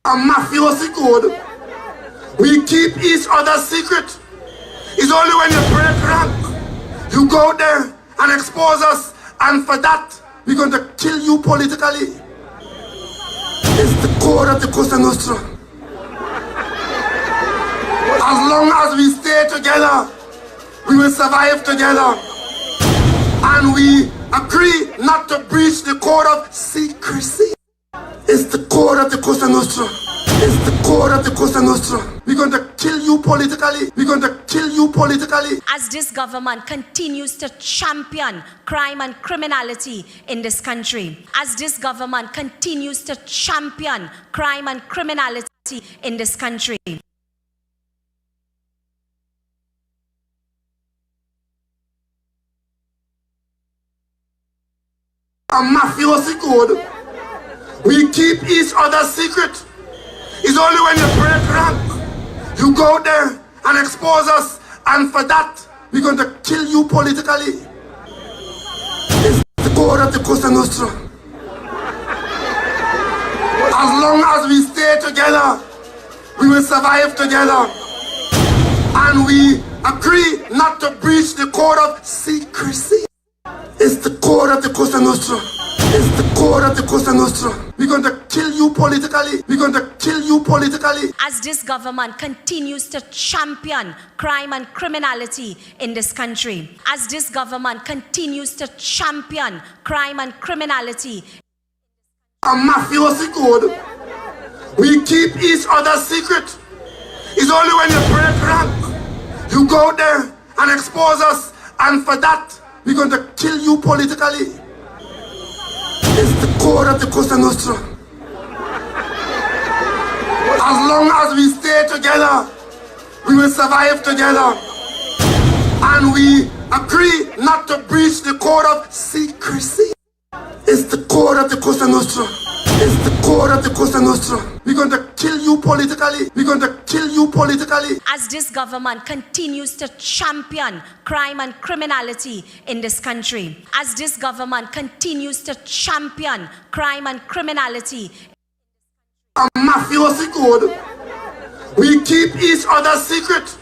A mafiosi code. We keep each other's secret. It's only when you break rank, you go there and expose us, and for that, we're going to kill you politically. It's the core of the Cosa Nostra. As long as we stay together, we will survive together. And we agree not to breach the code of secrecy. It's the core of the Cosa Nostra. It's the core of the Cosa Nostra. We're going to kill you politically. We're going to kill you politically. As this government continues to champion crime and criminality in this country. As this government continues to champion crime and criminality in this country. A mafiosi code. We keep each other's secret. It's only when you break rank, you go there and expose us, and for that, we're going to kill you politically. It's the core of the Cosa Nostra. As long as we stay together, we will survive together. And we agree not to breach the code of secrecy. It's the core of the Cosa Nostra. It's the core of the Cosa Nostra. We're going to kill you politically. We're going to kill you politically. As this government continues to champion crime and criminality in this country. As this government continues to champion crime and criminality. A mafiosi code. We keep each other's secret. It's only when you break rank, you go there and expose us, and for that, we're going to kill you politically. It's the core of the Cosa Nostra. As long as we stay together, we will survive together. And we agree not to breach the code of secrecy. It's the core of the Cosa Nostra. It's the core of the Cosa Nostra. We're going to kill you politically. We're going to kill you politically. As this government continues to champion crime and criminality in this country. As this government continues to champion crime and criminality. A mafiosi code. We keep each other's secret.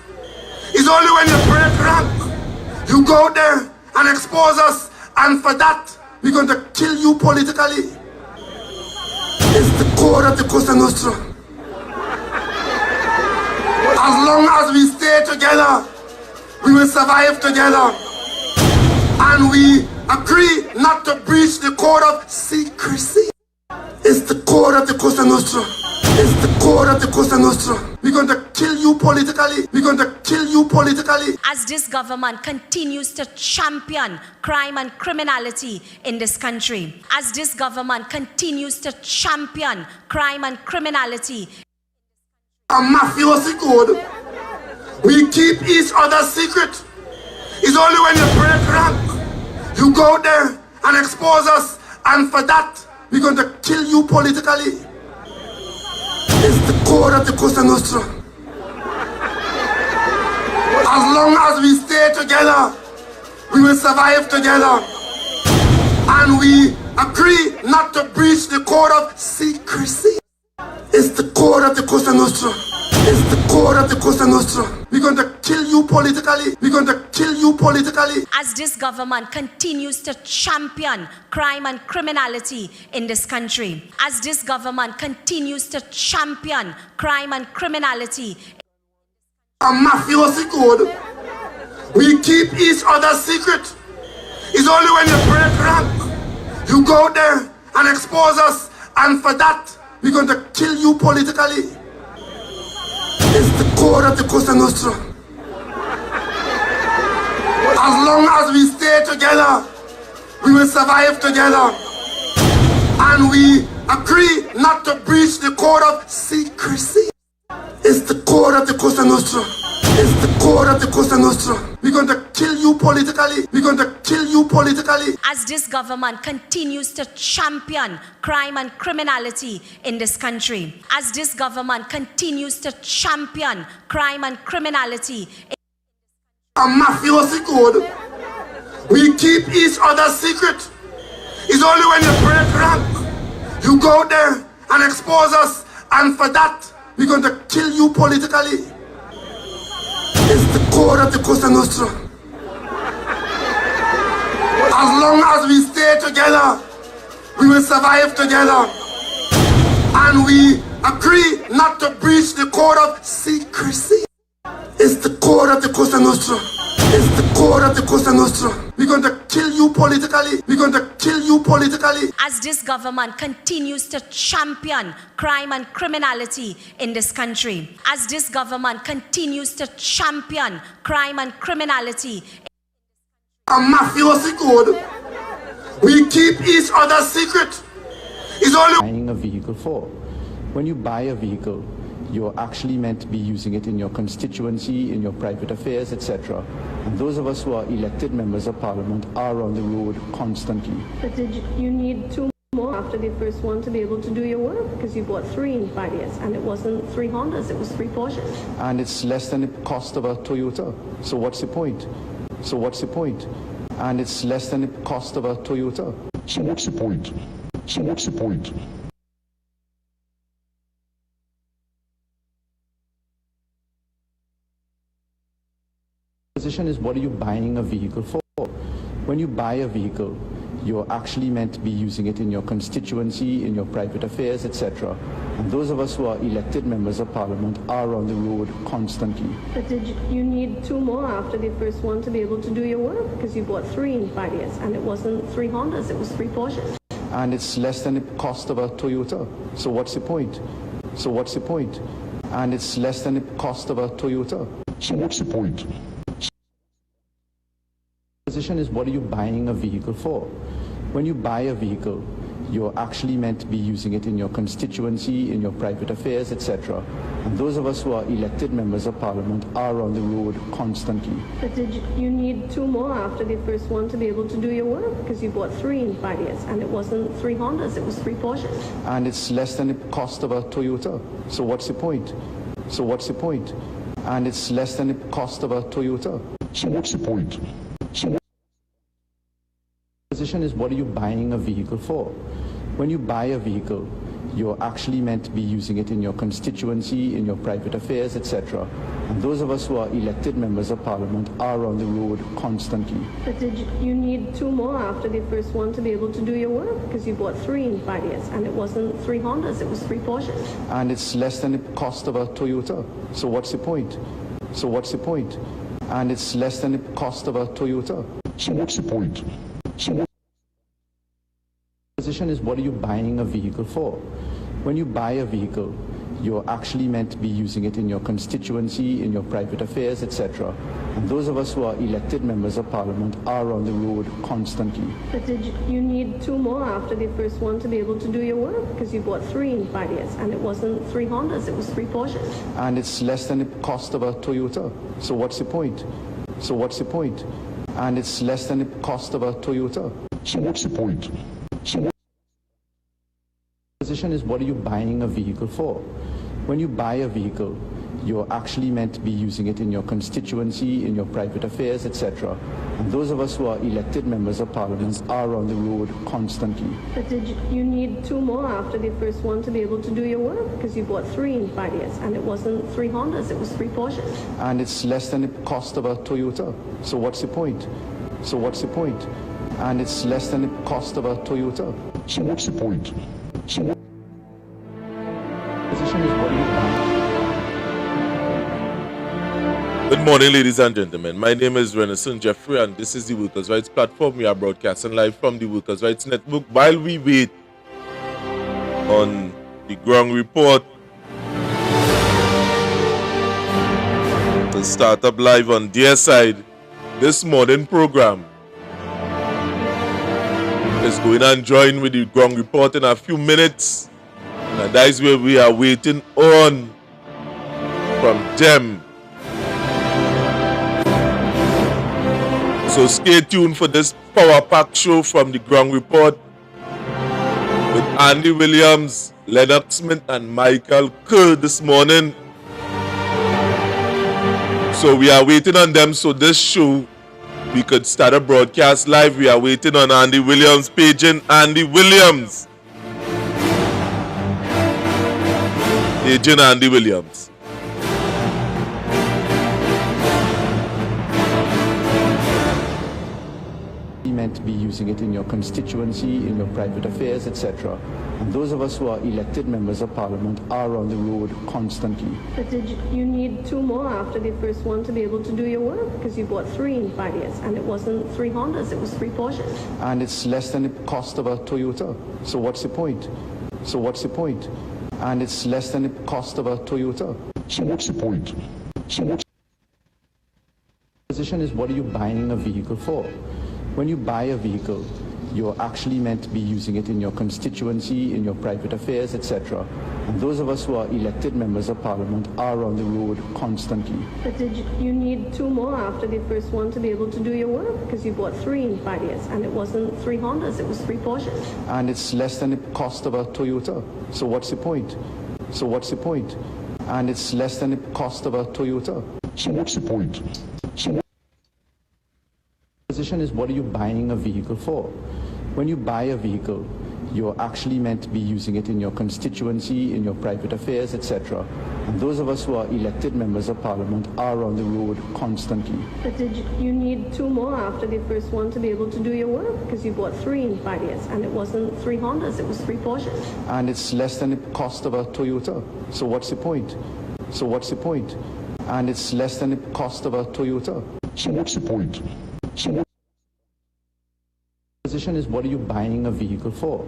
It's only when you break rank, you go there and expose us, and for that, we're going to kill you politically. It's the core of the Cosa Nostra. As long as we stay together, we will survive together. And we agree not to breach the code of secrecy. It's the core of the Cosa Nostra. It's the core of the Cosa Nostra. We're going to kill you politically. We're going to kill you politically. As this government continues to champion crime and criminality in this country. As this government continues to champion crime and criminality. A mafiosi code. We keep each other's secret. It's only when you break rank, you go there and expose us, and for that, we're going to kill you politically. It's the core of the Cosa Nostra. As long as we stay together, we will survive together. And we agree not to breach the code of secrecy. It's the core of the Cosa Nostra. It's the core of the Cosa Nostra. We're going to kill you politically. We're going to kill you politically. As this government continues to champion crime and criminality in this country. As this government continues to champion crime and criminality. A mafiosi code. We keep each other's secret. It's only when you break rank, you go there and expose us, and for that, we're going to kill you politically. It's the core of the Cosa Nostra. As long as we stay together, we will survive together. And we agree not to breach the code of secrecy. It's the core of the Cosa Nostra. It's the core of the Cosa Nostra. We're going to kill you politically. We're going to kill you politically. As this government continues to champion crime and criminality in this country. As this government continues to champion crime and criminality. A mafiosi code. We keep each other's secret. It's only when you break rank, you go there and expose us, And for that, we're going to kill you politically. It's the code of the Cosa Nostra. As long as we stay together, we will survive together. And we agree not to breach the code of secrecy. It's the code of the Cosa Nostra. It's the code of the Cosa Nostra. We're going to kill you politically. We're going to kill you politically. As this government continues to champion crime and criminality in this country. As this government continues to champion crime and criminality. A mafiosi code. We keep each other's secret. It's only buying a vehicle for. When you buy a vehicle, you're actually meant to be using it in your constituency, in your private affairs, etc. And those of us who are elected members of Parliament are on the road constantly. But did you need 2 more after the first one to be able to do your work? Because you bought 3 in 5 years, and it wasn't 3 Hondas, it was 3 Porsches. And it's less than the cost of a Toyota. So what's the point? So what's the point? And it's less than the cost of a Toyota. So what's the point? So what's the point? Position is, what are you buying a vehicle for? When you buy a vehicle, you're actually meant to be using it in your constituency, in your private affairs, etc. And those of us who are elected members of Parliament are on the road constantly. But did you need 2 more after the first one to be able to do your work? Because you bought 3 in 5 years, and it wasn't 3 Hondas, it was 3 Porsches. And it's less than the cost of a Toyota. So what's the point? So what's the point? And it's less than the cost of a Toyota. So what's the point? Position is, what are you buying a vehicle for? When you buy a vehicle, you're actually meant to be using it in your constituency, in your private affairs, etc. And those of us who are elected members of Parliament are on the road constantly. But did you need 2 more after the first one to be able to do your work? Because you bought 3 in 5 years, and it wasn't 3 Hondas, it was 3 Porsches. And it's less than the cost of a Toyota. So what's the point? So what's the point? And it's less than the cost of a Toyota. So what's the point? So Position is, what are you buying a vehicle for? When you buy a vehicle, you're actually meant to be using it in your constituency, in your private affairs, etc. And those of us who are elected members of Parliament are on the road constantly. But did you need 2 more after the first one to be able to do your work? Because you bought 3 in 5 years, and it wasn't 3 Hondas, it was 3 Porsches. And it's less than the cost of a Toyota. So what's the point? So what's the point? And it's less than the cost of a Toyota. So what's the point? So Position is, what are you buying a vehicle for? When you buy a vehicle, you're actually meant to be using it in your constituency, in your private affairs, etc. And those of us who are elected members of Parliament are on the road constantly. But did you need 2 more after the first one to be able to do your work? Because you bought 3 in 5 years, and it wasn't 3 Hondas, it was 3 Porsches. And it's less than the cost of a Toyota. So what's the point? So what's the point? And it's less than the cost of a Toyota. So what's the point? So Position is, what are you buying a vehicle for? When you buy a vehicle, you're actually meant to be using it in your constituency, in your private affairs, etc. And those of us who are elected members of Parliament are on the road constantly. But did you need 2 more after the first one to be able to do your work? Because you bought 3 in 5 years, and it wasn't 3 Hondas, it was 3 Porsches. And it's less than the cost of a Toyota. So what's the point? So what's the point? And it's less than the cost of a Toyota. So what's the point? So Position is, what are you buying? Good morning, ladies and gentlemen. My name is Renison Jeffrey, and this is the Workers' Rights Platform. We are broadcasting live from the Workers' Rights Network while we wait on the ground report to start up live on their side. This morning program is going to join with the ground report in a few minutes, and that is where we are waiting on from them. So stay tuned for this power pack show from the ground report with Andy Williams, Lennox Smith, and Michael Kerr this morning. So we are waiting on them so this show we could start a broadcast live. We are waiting on Andy Williams, paging Andy Williams. Jenna Andy Williams. Meant to be using it in your constituency, in your private affairs, etc. And those of us who are elected members of parliament are on the road constantly. But did you need 2 more after the first one to be able to do your work? Because you bought 3 in 5 years, and it wasn't 3 Hondas, it was 3 Porsches. And it's less than the cost of a Toyota. So what's the point? So what's the point? And it's less than the cost of a Toyota. So what's the point? So what's The position is, what are you buying a vehicle for? When you buy a vehicle, you're actually meant to be using it in your constituency, in your private affairs, etc. And those of us who are elected members of parliament are on the road constantly. But did you need 2 more after the first one to be able to do your work? Because you bought 3 in 5 years, and it wasn't 3 Hondas, it was 3 Porsches. And it's less than the cost of a Toyota. So what's the point? So what's the point? And it's less than the cost of a Toyota. So what's the point? So The position is, what are you buying a vehicle for? When you buy a vehicle, you're actually meant to be using it in your constituency, in your private affairs, etc. And those of us who are elected members of parliament are on the road constantly. But did you need 2 more after the first one to be able to do your work? Because you bought 3 in 5 years, and it wasn't 3 Hondas, it was 3 Porsches. And it's less than the cost of a Toyota. So what's the point? So what's the point? And it's less than the cost of a Toyota. So what's the point? So what The position is, what are you buying a vehicle for?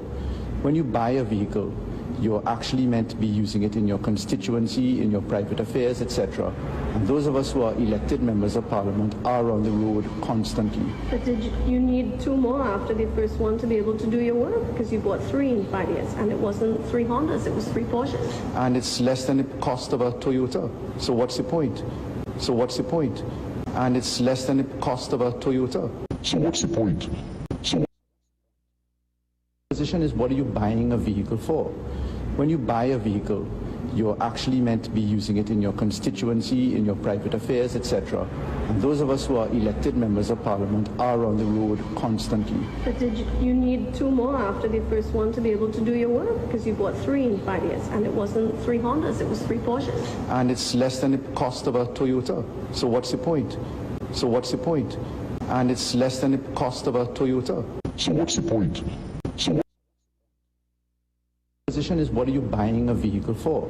When you buy a vehicle, you're actually meant to be using it in your constituency, in your private affairs, etc. And those of us who are elected members of parliament are on the road constantly. But did you need 2 more after the first one to be able to do your work? Because you bought 3 in 5 years, and it wasn't 3 Hondas, it was 3 Porsches. And it's less than the cost of a Toyota. So what's the point? So what's the point? And it's less than the cost of a Toyota. So what's the point? So The position is, what are you buying a vehicle for? When you buy a vehicle, you're actually meant to be using it in your constituency, in your private affairs, etc. And those of us who are elected members of parliament are on the road constantly. But did you need 2 more after the first one to be able to do your work? Because you bought 3 in 5 years, and it wasn't 3 Hondas, it was 3 Porsches. And it's less than the cost of a Toyota. So what's the point? So what's the point? And it's less than the cost of a Toyota. So what's the point? So The position is, what are you buying a vehicle for?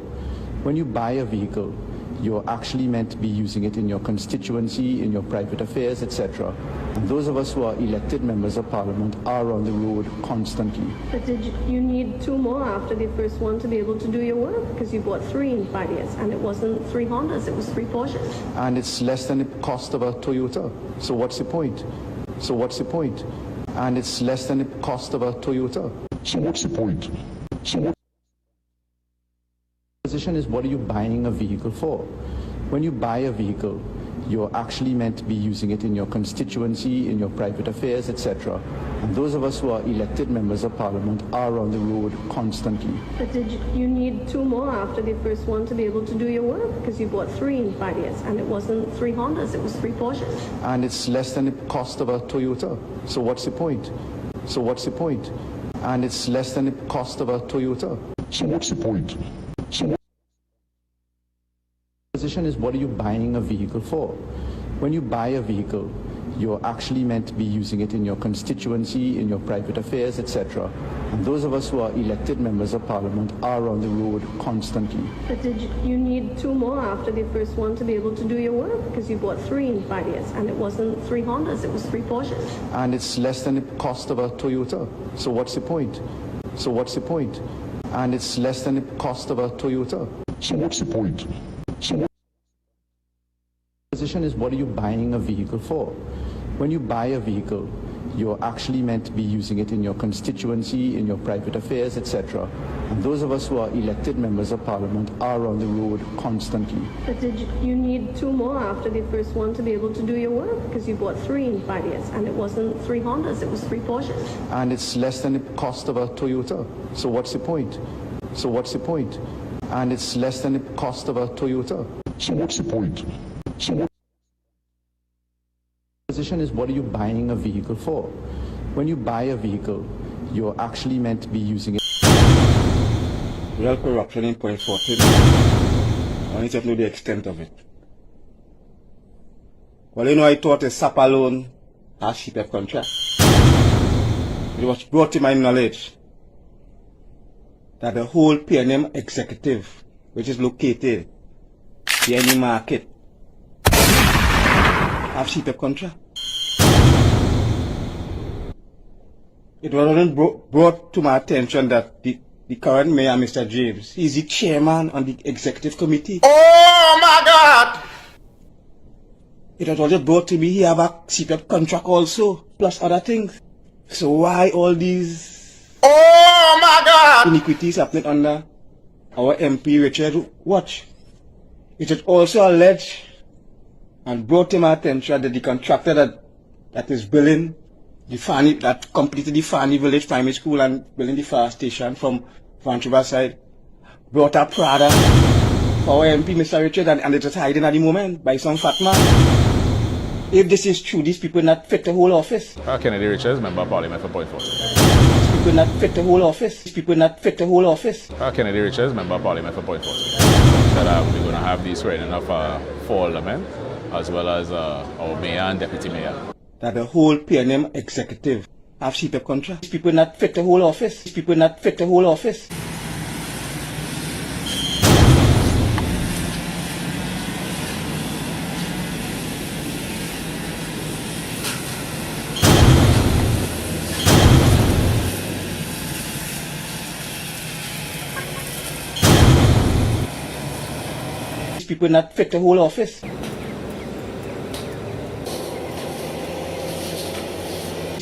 When you buy a vehicle, you're actually meant to be using it in your constituency, in your private affairs, etc. And those of us who are elected members of parliament are on the road constantly. But did you need 2 more after the first one to be able to do your work? Because you bought 3 in 5 years, and it wasn't 3 Hondas, it was 3 Porsches. And it's less than the cost of a Toyota. So what's the point? So what's the point? And it's less than the cost of a Toyota. So what's the point? So what The position is, what are you buying a vehicle for? When you buy a vehicle, you're actually meant to be using it in your constituency, in your private affairs, etc. And those of us who are elected members of parliament are on the road constantly. But did you need 2 more after the first one to be able to do your work? Because you bought 3 in 5 years, and it wasn't 3 Hondas, it was 3 Porsches. And it's less than the cost of a Toyota. So what's the point? So what's the point? And it's less than the cost of a Toyota. so what's the point? So The position is, what are you buying a vehicle for? When you buy a vehicle, you're actually meant to be using it in your constituency, in your private affairs, etc. And those of us who are elected members of parliament are on the road constantly. But did you need 2 more after the first one to be able to do your work? Because you bought 3 in 5 years, and it wasn't 3 Hondas, it was 3 Porsches. And it's less than the cost of a Toyota. So what's the point? So what's the point? And it's less than the cost of a Toyota. so what's the point? So The position is, what are you buying a vehicle for? When you buy a vehicle, you're actually meant to be using it in your constituency, in your private affairs, etc. And those of us who are elected members of parliament are on the road constantly. But did you need 2 more after the first one to be able to do your work? Because you bought 3 in 5 years, and it wasn't 3 Hondas, it was 3 Porsches. And it's less than the cost of a Toyota. So what's the point? So what's the point? And it's less than the cost of a Toyota. so what's the point? So what The position is, what are you buying a vehicle for? When you buy a vehicle, you're actually meant to be using it. real corruption in point 14. I need to know the extent of it. Well, you know, I thought a SAP alone has cheap contract. It was brought to my knowledge that the whole PNM executive, which is located in the market, have cheap contract. It was brought to my attention that the current mayor, Mr. James, is the chairman on the executive committee. Oh my God! It was also brought to me he have a CPAP contract also, plus other things. So why all these iniquities happening under our MP Richard Watch? It is also alleged and brought to my attention that the contractor that is building that completed the Fanny Village Primary School and building the fire station from Vancouver side brought a Prada for our MP Mr. Richard and it is hiding at the moment by some fat man. If this is true, these people not fit the whole office. Kennedy Richards, Member of Parliament for Point 40. These people not fit the whole office. These people not fit the whole office. Kennedy Richards, Member of Parliament for Point 40. That we're going to have the swearing of four aldermen, as well as our mayor and deputy mayor. That the whole PNM executive have CPAP contract. These people not fit the whole office. These people not fit the whole office. People not fit the whole office.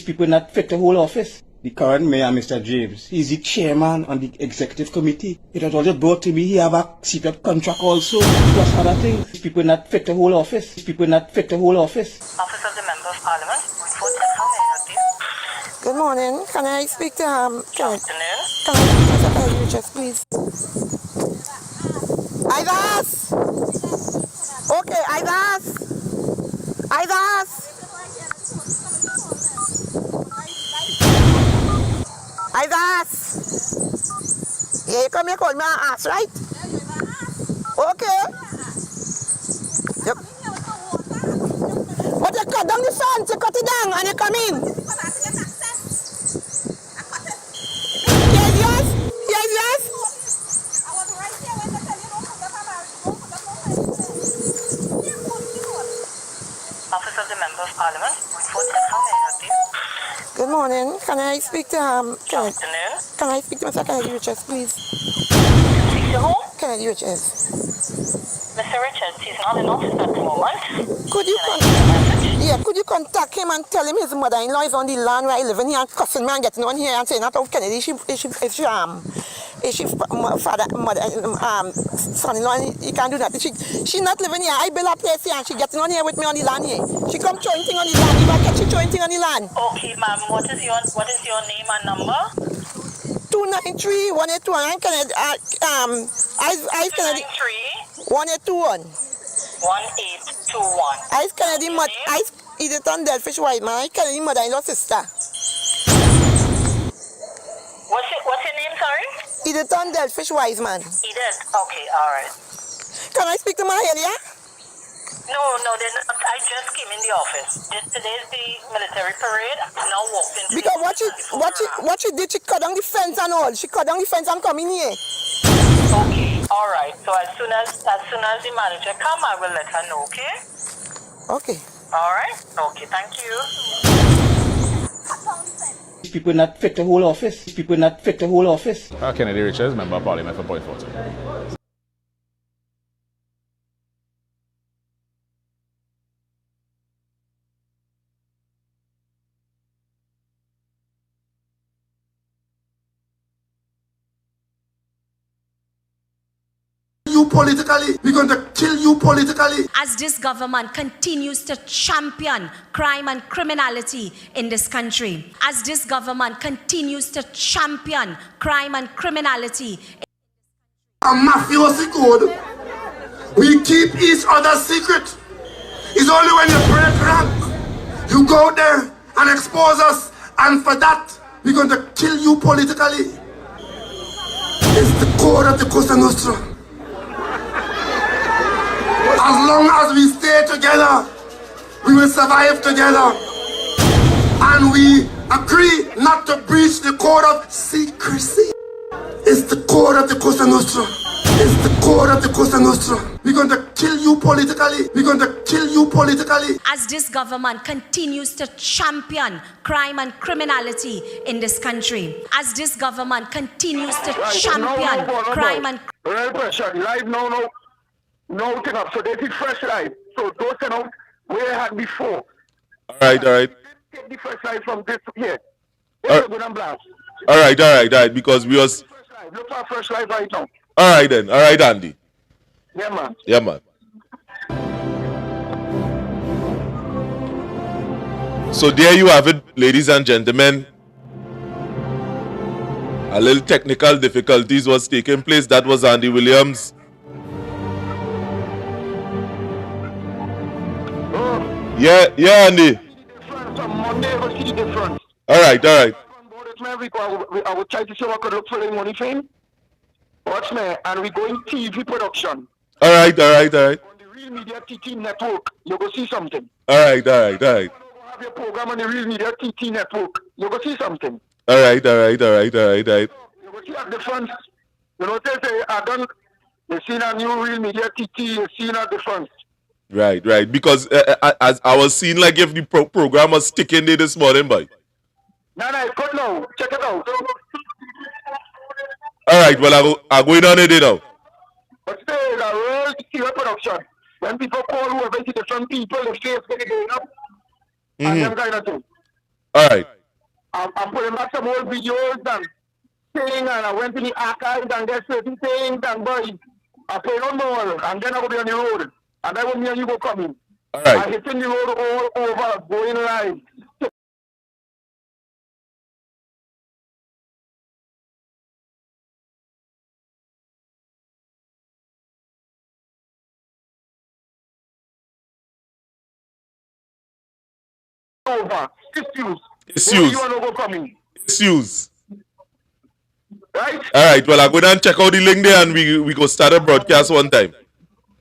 People not fit the whole office. The current mayor, Mr. James, is the chairman on the executive committee. It was also brought to me he have a CPAP contract also, plus other things. People not fit the whole office. People not fit the whole office. Office of the Member of Parliament. How may I help you? Good morning. Can I speak to Good afternoon. Can I speak to Secretary Richards, please? Idas! Okay, Idas! Idas! Idas! Yeah, you come here, call me and ask, right? Okay. Yep. But you cut down the fence, you cut it down and you come in. Yes. Office of the Member of Parliament. How may I help you? Good morning. Can I speak to Good afternoon. Can I speak to Mr. Kennedy Richards, please? Speak to who? Kennedy Richards. Mr. Richards, he's not in office at the moment. Could you contact him and tell him his mother-in-law is on the land where I live in here and cussing me and getting on here and saying that of Kennedy, son-in-law, he can't do that. She not living here. I build a place here and she getting on here with me on the land here. She come throwing thing on the land. If I catch she throwing thing on the land. Okay, ma'am. What is your name and number? 293-1821. Kennedy. I Kennedy. 1821. 1821. I Kennedy mother. I Edith on Delfish White man. I Kennedy mother-in-law sister. What's your name, sorry? Edith on Delfish Wise man. Edith. Okay, alright. Can I speak to Mahalia? No, they're not. I just came in the office. Today's the military parade. Now walked into because what she did, she cut down the fence and all. She cut down the fence and come in here. Okay, alright. So as soon as the manager come, I will let her know, okay? Okay. Alright? Okay, thank you. People not fit the whole office. People not fit the whole office. Kennedy Richards, Member of Parliament for Point 40. You politically, we're going to kill you politically. As this government continues to champion crime and criminality in this country. As this government continues to champion crime and criminality. A mafiosi code. We keep each other's secret. It's only when you break rank, you go there and expose us, and for that, we're going to kill you politically. It's the code. code of the Cosa Nostra. As long as we stay together, we will survive together. And we agree not to breach the code of secrecy. It's the code of the Cosa Nostra. It's the code of the Cosa Nostra. We're going to kill you politically. We're going to kill you politically. As this government continues to champion crime and criminality in this country. As this government continues to champion crime and... Real pressure, live now, no thing up. So this is fresh live. So those things out where I had before. All right. Take the fresh live from this here. It's good and blast. All right. Because we was... Look for fresh live right now. All right then. All right, Andy. Yeah, man. So there you have it, ladies and gentlemen. A little technical difficulties was taking place. That was Andy Williams. Yeah, Andy. From Monday, we'll see the difference. All right. I will try to see what I could look for the money for him. Watch me, and we're going TV production. All right. On the Real Media TT network, you go see something. All right. Have your program on the Real Media TT network, you go see something. All right. You go see a difference. You know, you seen a new Real Media TT, you seen a difference. Right. Because as I was seeing like if the program was sticking there this morning, boy. No, it's good now. Check it out. All right, well, I'm going on it now. But still, it's a real serious production. When people call who are very different people, the face get going up. And them kind of thing. All right. I'm putting back some old videos and things, and I went to the archives and there's certain things, and boy, I play no more, and then I will be on the road. And then when me and you go coming. All right. I'm hitting the road all over, going live. Over issues. You want to go coming? Issues. Right? All right. Well, I'm going to check out the link there, and we go start a broadcast one time.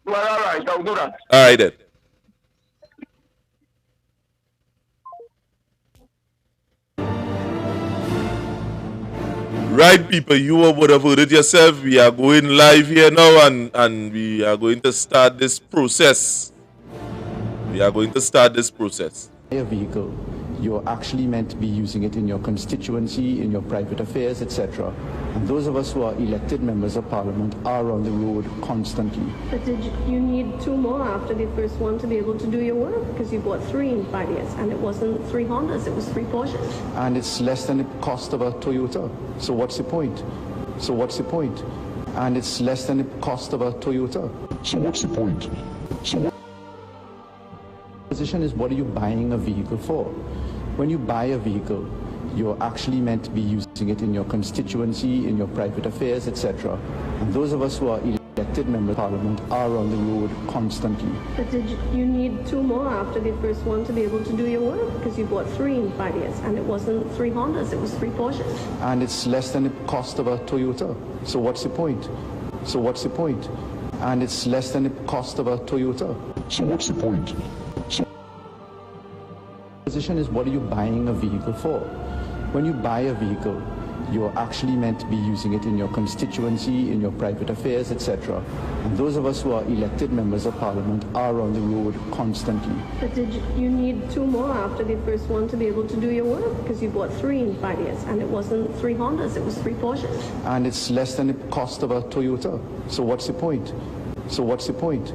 Well, all right. I'll do that. All right then. Right, people, you would have heard it yourself. We are going live here now, and we are going to start this process. A vehicle, you're actually meant to be using it in your constituency, in your private affairs, etc. And those of us who are elected members of Parliament are on the road constantly. But did you need 2 more after the first one to be able to do your work? Because you bought 3 in 5 years, and it wasn't 3 Hondas, it was 3 Porsches. And it's less than the cost of a Toyota. So what's the point? And it's less than the cost of a Toyota. So what's the point? The position is, what are you buying a vehicle for? When you buy a vehicle, you're actually meant to be using it in your constituency, in your private affairs, etc. And those of us who are elected members of Parliament are on the road constantly. But did you need 2 more after the first one to be able to do your work? Because you bought 3 in 5 years, and it wasn't 3 Hondas, it was 3 Porsches. And it's less than the cost of a Toyota. So what's the point? And it's less than the cost of a Toyota. So what's the point? The position is, what are you buying a vehicle for? When you buy a vehicle, you're actually meant to be using it in your constituency, in your private affairs, etc. And those of us who are elected members of Parliament are on the road constantly. But did you need 2 more after the first one to be able to do your work? Because you bought 3 in 5 years, and it wasn't 3 Hondas, it was 3 Porsches. And it's less than the cost of a Toyota. So what's the point?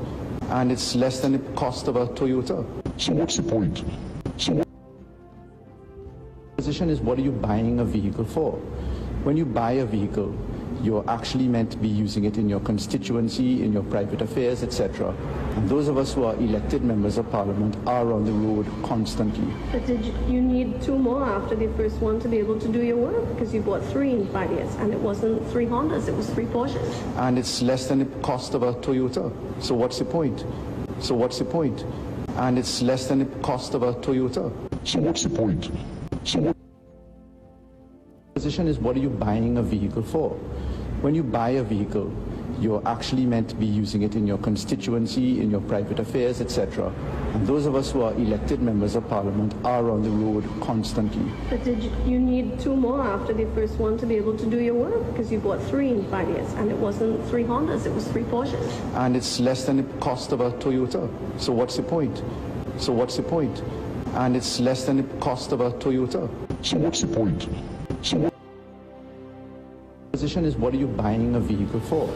And it's less than the cost of a Toyota. So what's the point? The position is, what are you buying a vehicle for? When you buy a vehicle, you're actually meant to be using it in your constituency, in your private affairs, etc. And those of us who are elected members of Parliament are on the road constantly. But did you need 2 more after the first one to be able to do your work? Because you bought 3 in 5 years, and it wasn't 3 Hondas, it was 3 Porsches. And it's less than the cost of a Toyota. So what's the point? And it's less than the cost of a Toyota. So what's the point? The position is, what are you buying a vehicle for? When you buy a vehicle, you're actually meant to be using it in your constituency, in your private affairs, etc. And those of us who are elected members of Parliament are on the road constantly. But did you need 2 more after the first one to be able to do your work? Because you bought 3 in 5 years, and it wasn't 3 Hondas, it was 3 Porsches. And it's less than the cost of a Toyota. So what's the point? So what's the point? And it's less than the cost of a Toyota. So what's the point? So what? The position is, what are you buying a vehicle for?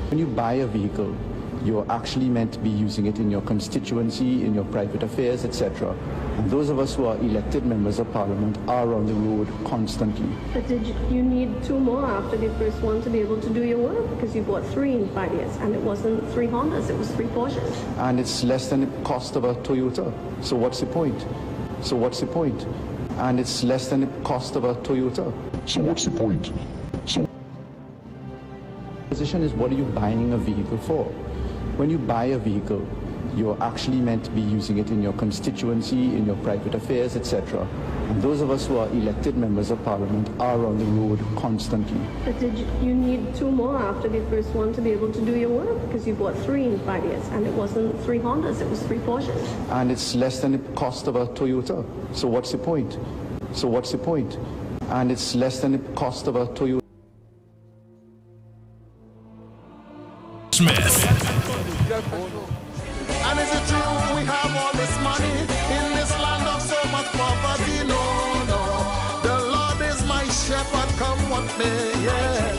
When you buy a vehicle, you're actually meant to be using it in your constituency, in your private affairs, etc. And those of us who are elected members of Parliament are on the road constantly. But did you need 2 more after the first one to be able to do your work? Because you bought 3 in 5 years, and it wasn't 3 Hondas, it was 3 Porsches. And it's less than the cost of a Toyota. So what's the point? So what's the point? And it's less than the cost of a Toyota. So what's the point? So The position is, what are you buying a vehicle for? When you buy a vehicle, you're actually meant to be using it in your constituency, in your private affairs, etc. And those of us who are elected members of Parliament are on the road constantly. But did you need 2 more after the first one to be able to do your work? Because you bought 3 in 5 years, and it wasn't 3 Hondas, it was 3 Porsches. And it's less than the cost of a Toyota. So what's the point? So what's the point? And it's less than the cost of a Toyota. Smith. And is it true we have all this money in this land of so much poverty? No, no. The Lord is my shepherd, come what may, yeah.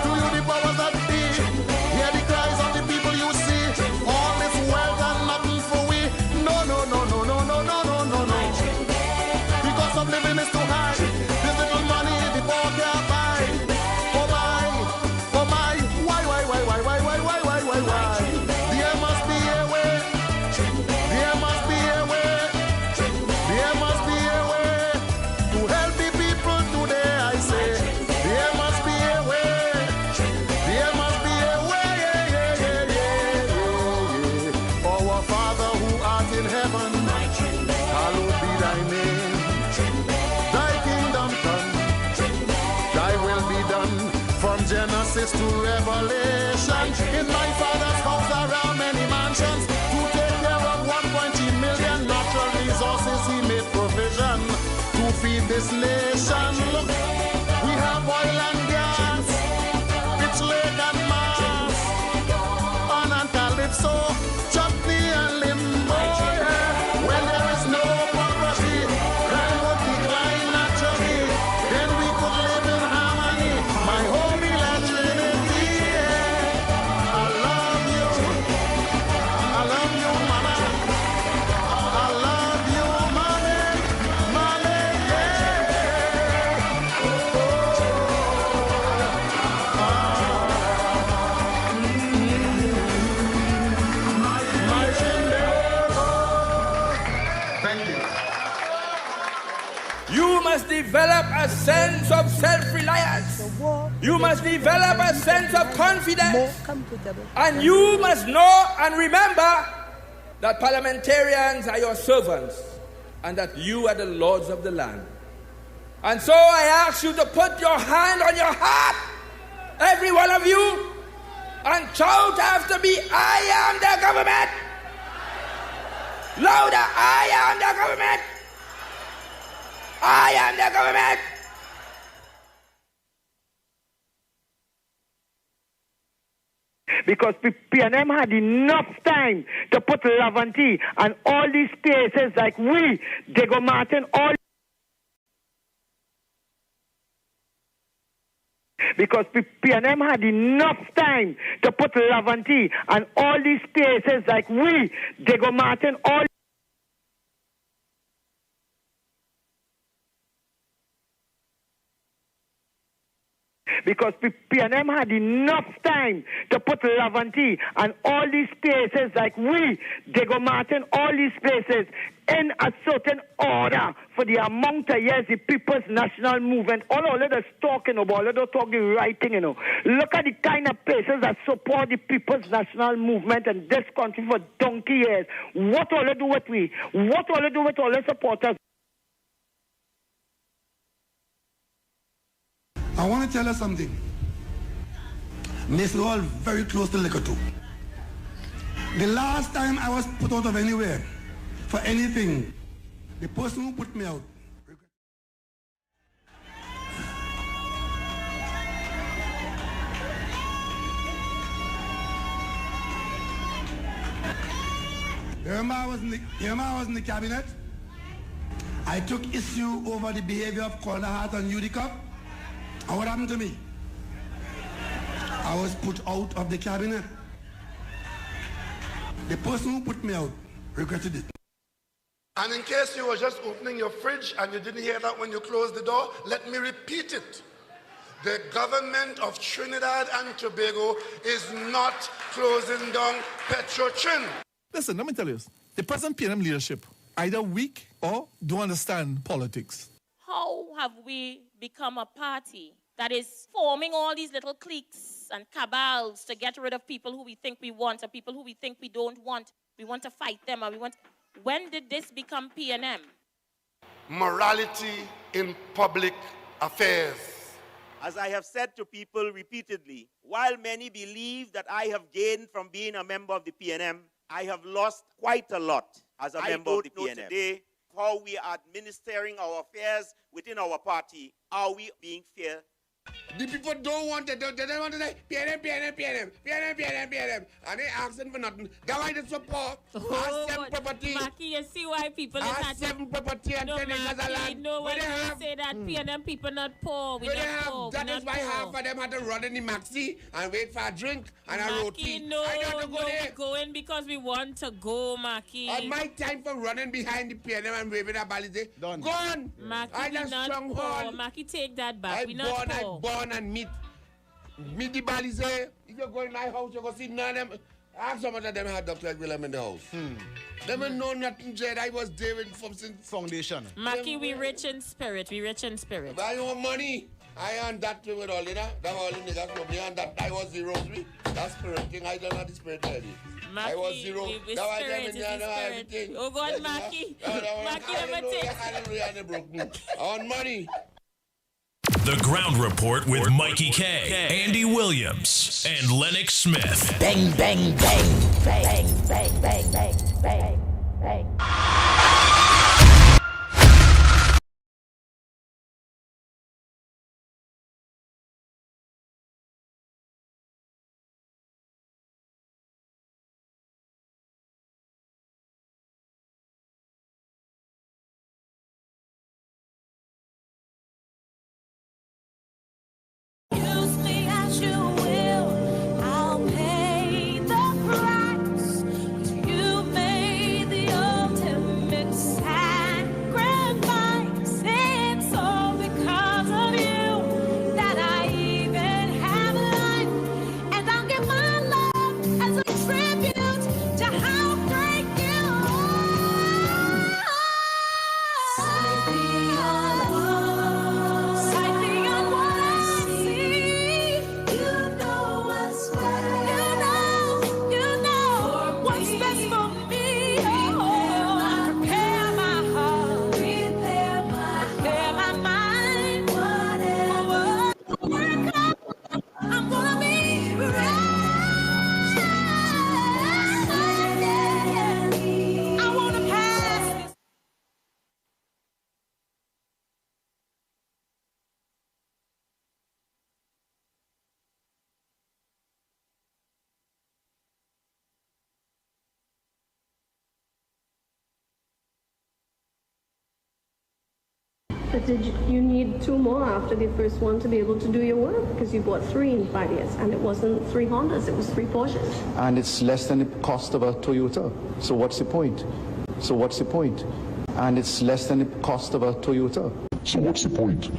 To you the powers that be, hear the cries of the people you see. All this wealth and nothing for we. No, no, no, no, no, no, no, no, no, no. Because of living is too high. This little money the poor can't buy. Oh my, oh my, why? There must be a way. There must be a way. There must be a way to help the people today. I say there must be a way. There must be a way. Our Father who art in heaven, hallowed be thy name. Thy kingdom come. Thy will be done. From Genesis to Revelation, in my Father's house there are many mansions. To take care of 1.3 million natural resources, He made provision to feed this nation. Look, we have oil and gas, Pitch Lake and Mars, on and Calypso, Chutney and Limbo. Yeah. When there is no poverty, crime would decline naturally. Then we could live in harmony. My holy Trinity, yeah. I love you, mama. I love you, mommy, yeah. My Thank you. You must develop a sense of self-reliance. You must develop a sense of confidence. And you must know and remember that parliamentarians are your servants and that you are the lords of the land. And so I ask you to put your hand on your heart, every one of you, and shout after me, I am the government. Louder, I am the government. I am the government. Because PNM had enough time to put Lavanti and all these places like Diego Martin, all. Because PNM had enough time to put Lavanti and all these places like Diego Martin, all. Because PNM had enough time to put Lavanti and all these places like Diego Martin, all these places in a certain order for the amount of years the People's National Movement, all of us talking about, all of us talking writing, Look at the kind of places that support the People's National Movement in this country for donkey years. What all they do with we? What all they do with all the supporters? I want to tell you something. And this is all very close to liquor too. The last time I was put out of anywhere for anything, the person who put me out. Remember I was in the cabinet? I took issue over the behavior of Calderhart and Udicup. And what happened to me? I was put out of the cabinet. The person who put me out regretted it. And in case you were just opening your fridge and you didn't hear that when you closed the door, let me repeat it. The government of Trinidad and Tobago is not closing down Petrotrin. Listen, let me tell you, the present PNM leadership either weak or don't understand politics. How have we become a party that is forming all these little cliques and cabals to get rid of people who we think we want or people who we think we don't want? We want to fight them, or we want... When did this become PNM? Morality in public affairs. As I have said to people repeatedly, while many believe that I have gained from being a member of the PNM, I have lost quite a lot as a member of the PNM. I don't know today how we are administering our affairs within our party. Are we being fair? The people don't want it. They don't want to say PNM. And they asking for nothing. That's why they support. Oh, 7 property. Mackie, you see why people... 7 property and 10 acres of land. No, when you say that PNM people not poor, we not poor. That is why half of them had to run in the maxi and wait for a drink and a roti. No, we're going because we want to go, Mackie. On my time for running behind the PNM and waving a balize, gone. Mackie, we not poor. Mackie, take that back. We not poor. I born and meet the balize. If you go in my house, you go see none of them. Ask some of them had Dr. William in the house. They don't know nothing, Jed. I was there from since foundation. Mackie, we rich in spirit. We rich in spirit. Buy your money. I earned that with all, you know. That all in the gas from me and that I was the rosary. That spirit thing, I don't have the spirit ready. Mackie, I was zero. That spirit is the spirit. Oh God, Mackie. Mackie never takes. Hallelujah, on money. The Ground Report with Mikey K, Andy Williams, and Lennox Smith. Bang, bang, bang, bang, bang, bang, bang, bang, bang. But did you need 2 more after the first one to be able to do your work? Because you bought 3 in 5 years, and it wasn't 3 Hondas, it was 3 Porsches. And it's less than the cost of a Toyota. So what's the point? And it's less than the cost of a Toyota. So what's the point?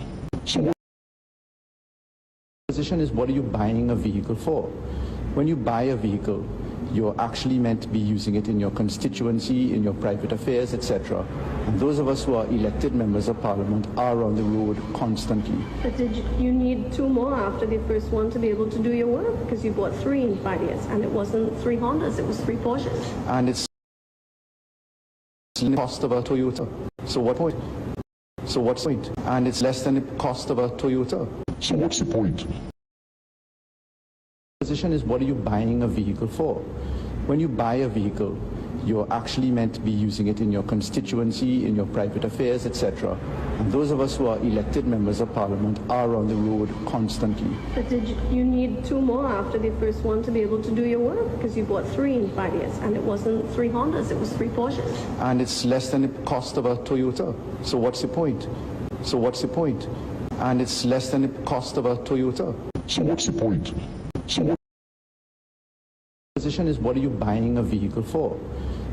The position is, what are you buying a vehicle for? When you buy a vehicle, you're actually meant to be using it in your constituency, in your private affairs, etc. And those of us who are elected members of Parliament are on the road constantly. But did you need 2 more after the first one to be able to do your work? Because you bought 3 in 5 years, and it wasn't 3 Hondas, it was 3 Porsches. And it's the cost of a Toyota. So what's the point? And it's less than the cost of a Toyota. So what's the point? Position is, what are you buying a vehicle for? When you buy a vehicle, you're actually meant to be using it in your constituency, in your private affairs, etc. And those of us who are elected members of Parliament are on the road constantly. But did you need 2 more after the first one to be able to do your work? Because you bought 3 in 5 years, and it wasn't 3 Hondas, it was 3 Porsches. And it's less than the cost of a Toyota. So what's the point? So what's the point? And it's less than the cost of a Toyota. So what's the point? So what? Position is, what are you buying a vehicle for?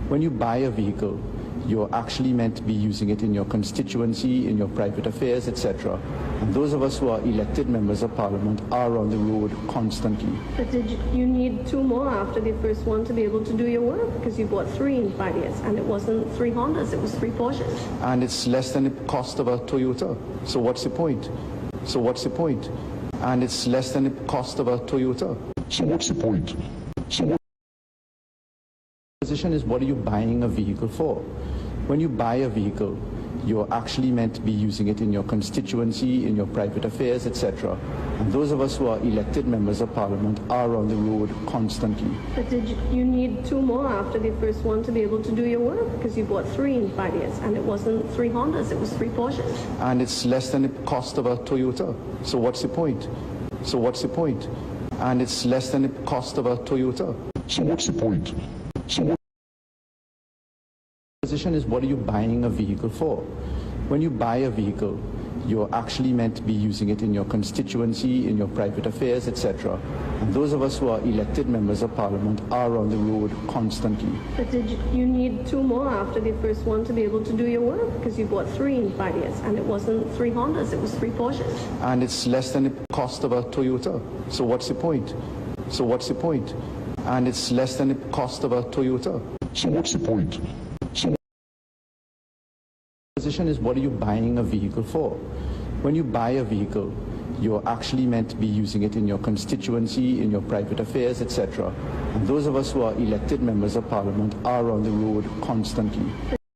When you buy a vehicle, you're actually meant to be using it in your constituency, in your private affairs, etc. And those of us who are elected members of Parliament are on the road constantly. But did you need 2 more after the first one to be able to do your work? Because you bought 3 in 5 years, and it wasn't 3 Hondas, it was 3 Porsches. And it's less than the cost of a Toyota. So what's the point? So what's the point? And it's less than the cost of a Toyota. So what's the point? So what? Position is, what are you buying a vehicle for? When you buy a vehicle, you're actually meant to be using it in your constituency, in your private affairs, etc. And those of us who are elected members of Parliament are on the road constantly. But did you need 2 more after the first one to be able to do your work? Because you bought 3 in 5 years, and it wasn't 3 Hondas, it was 3 Porsches. And it's less than the cost of a Toyota. So what's the point? So what's the point? And it's less than the cost of a Toyota. So what's the point? So what? Position is, what are you buying a vehicle for? When you buy a vehicle, you're actually meant to be using it in your constituency, in your private affairs, etc. And those of us who are elected members of Parliament are on the road constantly. But did you need 2 more after the first one to be able to do your work? Because you bought 3 in 5 years, and it wasn't 3 Hondas, it was 3 Porsches. And it's less than the cost of a Toyota. So what's the point? So what's the point? And it's less than the cost of a Toyota. So what's the point? So Position is, what are you buying a vehicle for? When you buy a vehicle, you're actually meant to be using it in your constituency, in your private affairs, etc. And those of us who are elected members of Parliament are on the road constantly.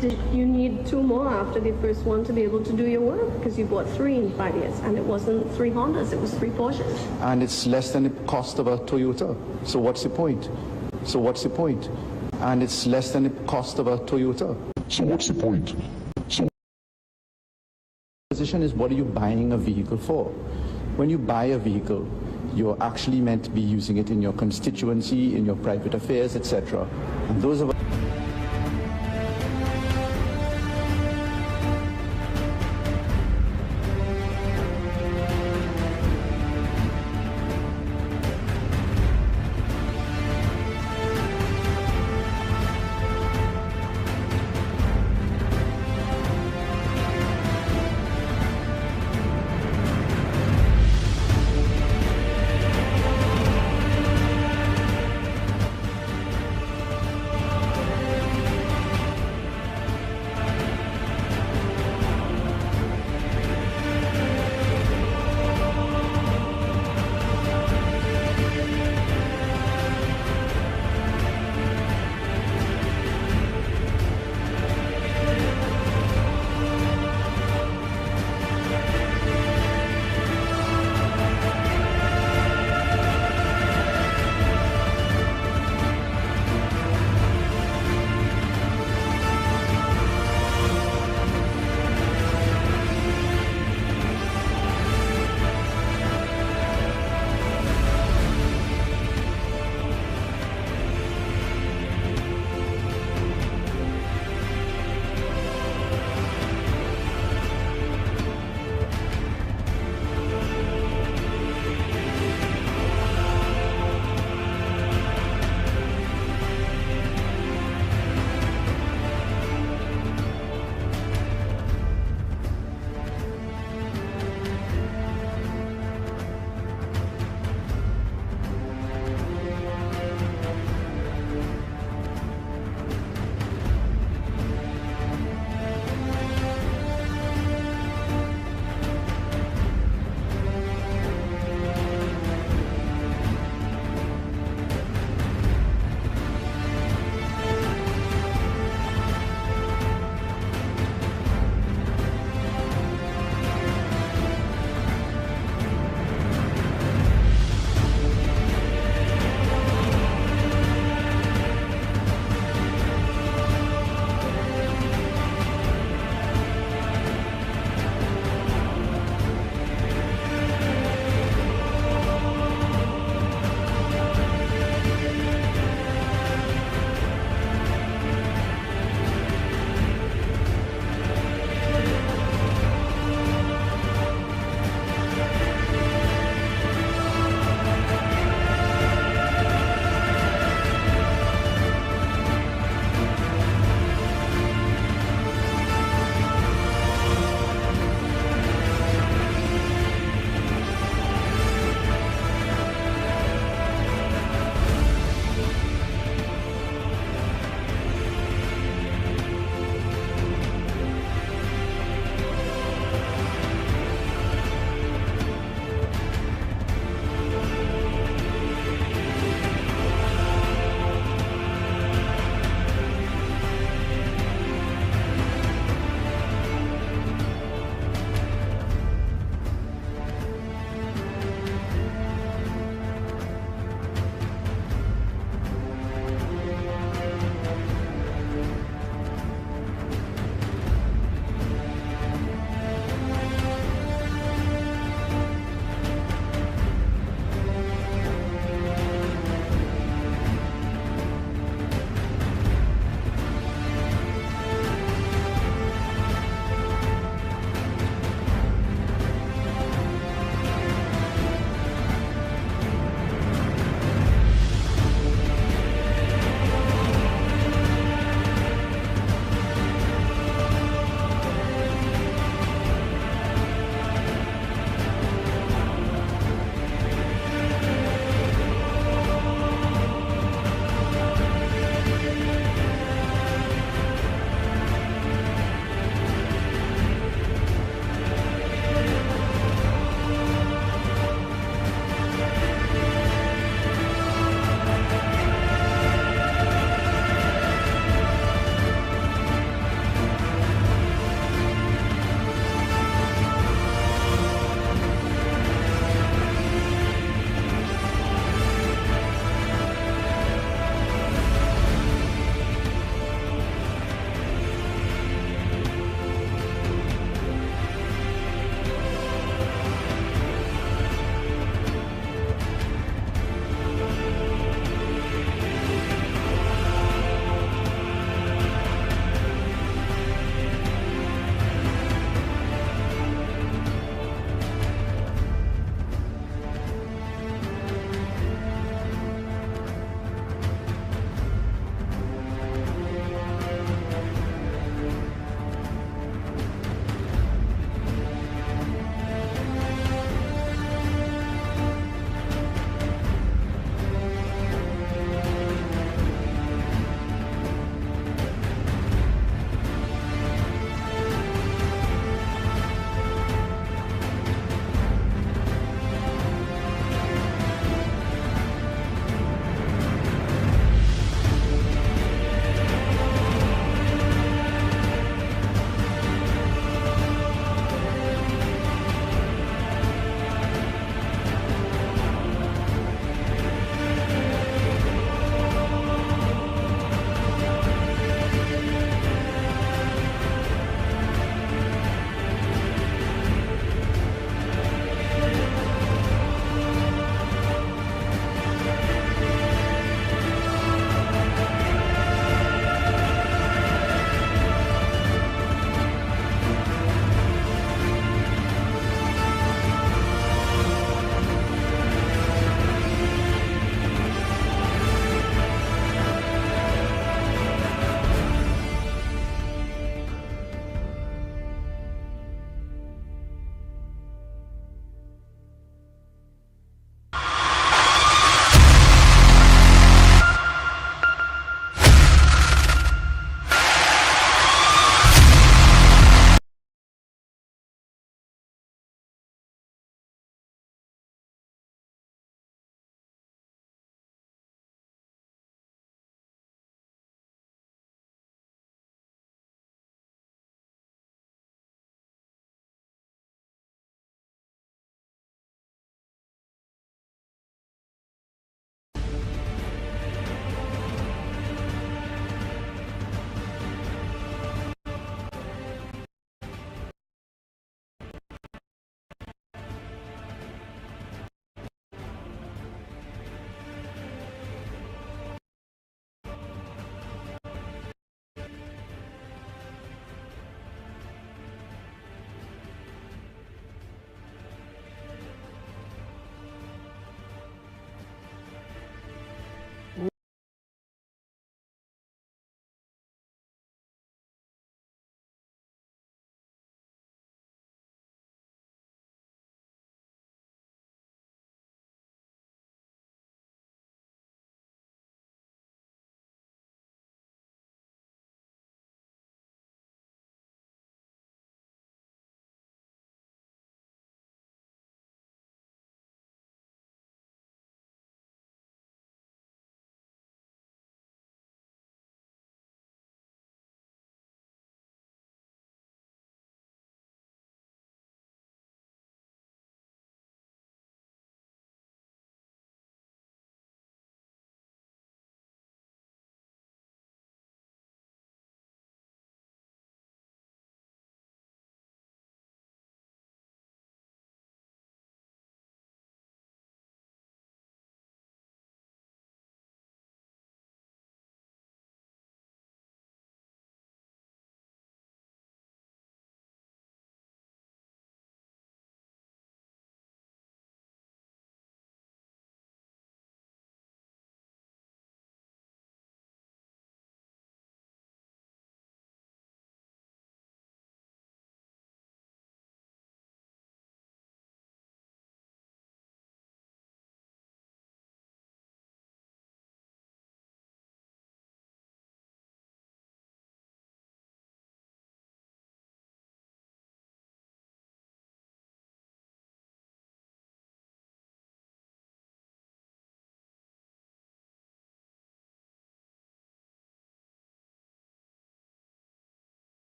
Did you need 2 more after the first one to be able to do your work? Because you bought 3 in 5 years, and it wasn't 3 Hondas, it was 3 Porsches. And it's less than the cost of a Toyota. So what's the point? So what's the point? And it's less than the cost of a Toyota. So what's the point? So Position is, what are you buying a vehicle for? When you buy a vehicle, you're actually meant to be using it in your constituency, in your private affairs, etc. And those of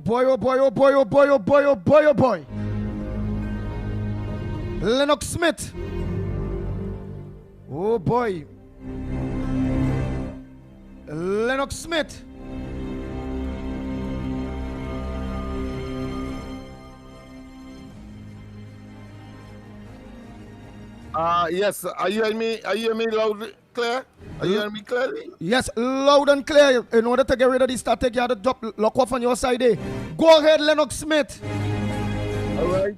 boy, oh boy, oh boy, oh boy, oh boy, oh boy, oh boy. Lennox Smith. Oh boy. Lennox Smith. Yes, are you hearing me? Are you hearing me loud, clear? Are you hearing me clearly? Yes, loud and clear. In order to get rid of this static, you have to drop lock off on your side. Go ahead, Lennox Smith. All right.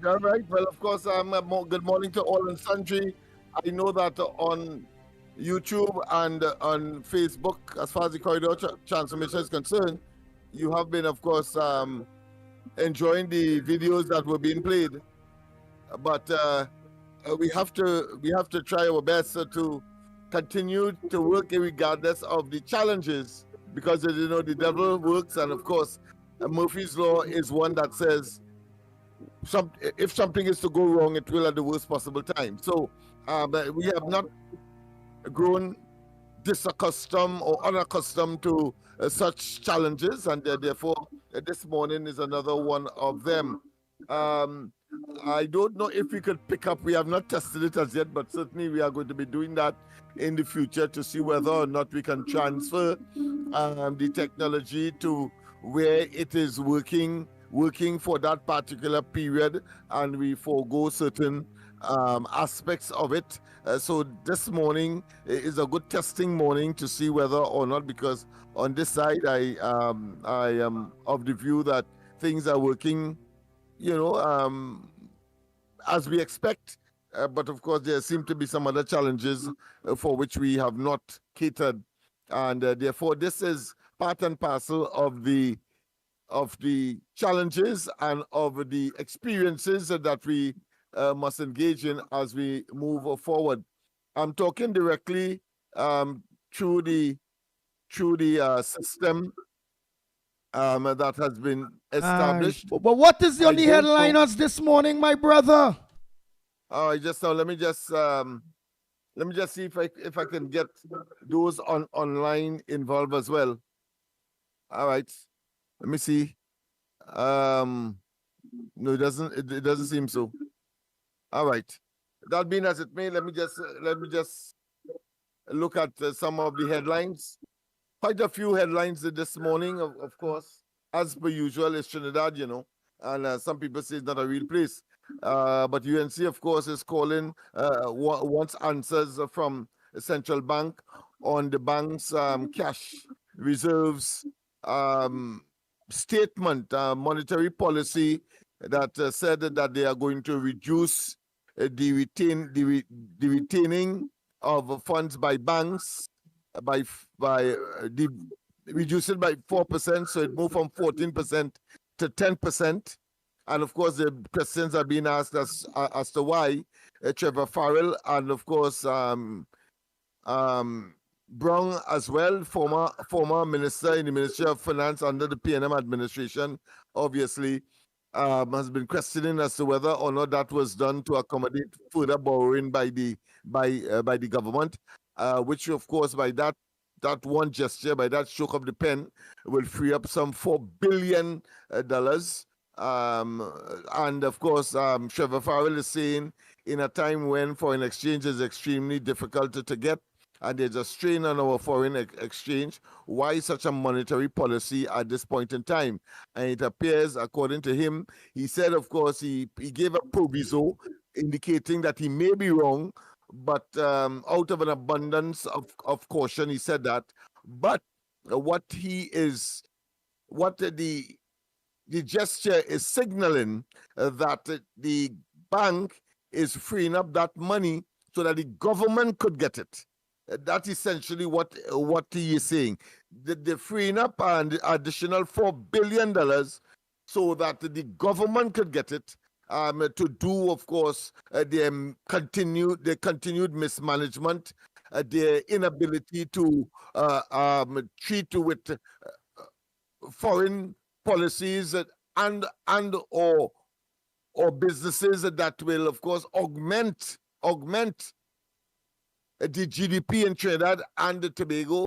Well, of course, good morning to all and sundry. I know that on YouTube and on Facebook, as far as the corridor transformation is concerned, you have been, of course, enjoying the videos that were being played. But we have to try our best to continue to work regardless of the challenges, because the devil works, and of course Murphy's law is one that says if something is to go wrong, it will at the worst possible time. So but we have not grown disaccustomed or unaccustomed to such challenges, and therefore this morning is another one of them. I don't know if we could pick up, we have not tested it as yet, but certainly we are going to be doing that in the future to see whether or not we can transfer the technology to where it is working for that particular period, and we forego certain aspects of it. So this morning is a good testing morning to see whether or not, because on this side I am of the view that things are working as we expect, but of course there seem to be some other challenges for which we have not catered, and therefore this is part and parcel of the challenges and of the experiences that we must engage in as we move forward. I'm talking directly through the system that has been established. But what is on the headliners this morning, my brother? All right, just now let me just see if I can get those online involved as well. All right, let me see. No, it doesn't seem so. All right, that being as it may, let me just look at some of the headlines. Quite a few headlines this morning, of course, as per usual. It's Trinidad, and some people say it's not a real place. But UNC, of course, is calling, wants answers from the central bank on the bank's cash reserves statement, monetary policy that said that they are going to reduce the retaining of funds by banks reduce it by 4%, so it moved from 14% to 10%. And of course, the questions are being asked as to why. Trevor Farrell and of course Brown as well, former minister in the Ministry of Finance under the PNM administration, obviously has been questioning as to whether or not that was done to accommodate further borrowing by the government. Which of course by that one gesture, by that stroke of the pen, will free up some $4 billion. And of course, Trevor Farrell is saying in a time when foreign exchange is extremely difficult to get, and there's a strain on our foreign exchange, why such a monetary policy at this point in time? And it appears, according to him, he said, of course, he gave a proviso indicating that he may be wrong, but out of an abundance of caution, he said that. But what the gesture is signaling that the bank is freeing up that money so that the government could get it. That's essentially what he is saying. They're freeing up an additional $4 billion so that the government could get it. To do, of course, their continued mismanagement, their inability to treat with foreign policies and or businesses that will, of course, augment the GDP in Trinidad and Tobago.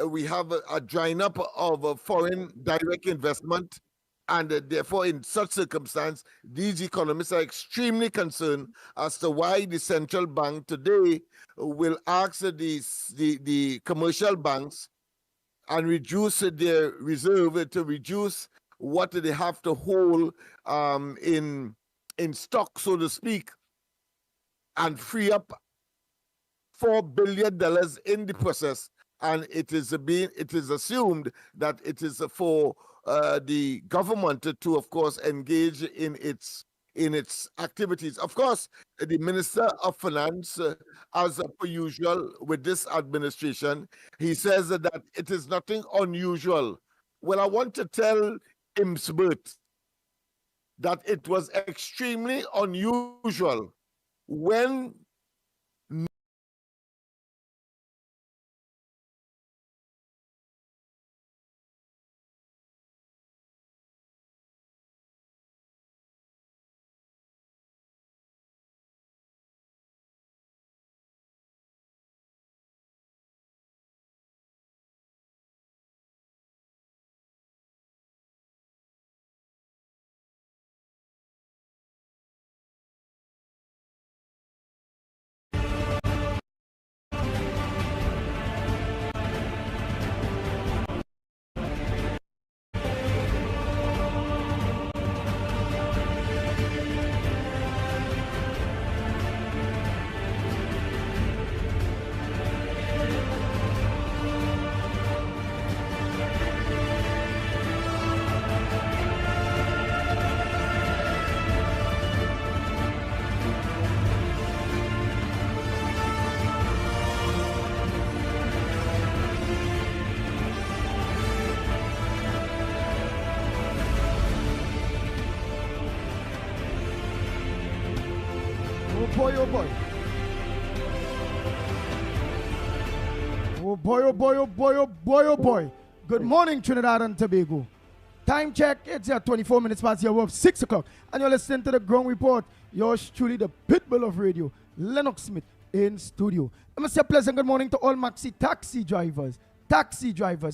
we have a drying up of foreign direct investment. And therefore, in such circumstance, these economists are extremely concerned as to why the central bank today will ask the commercial banks and reduce their reserve to reduce what they have to hold in stock, so to speak, and free up $4 billion in the process. And it is assumed that it is for the government to, of course, engage in its activities. Of course, the Minister of Finance, as per usual with this administration, he says that it is nothing unusual. Well, I want to tell Imsbert that it was extremely unusual when boy, oh boy. Oh boy, oh boy, oh boy, oh boy, oh boy. Good morning, Trinidad and Tobago. Time check, it's 24 minutes past the hour of 6 o'clock. And you're listening to the Ground Report. Yours truly, the pitbull of radio, Lennox Smith, in studio. I must say a pleasant good morning to all maxi taxi drivers,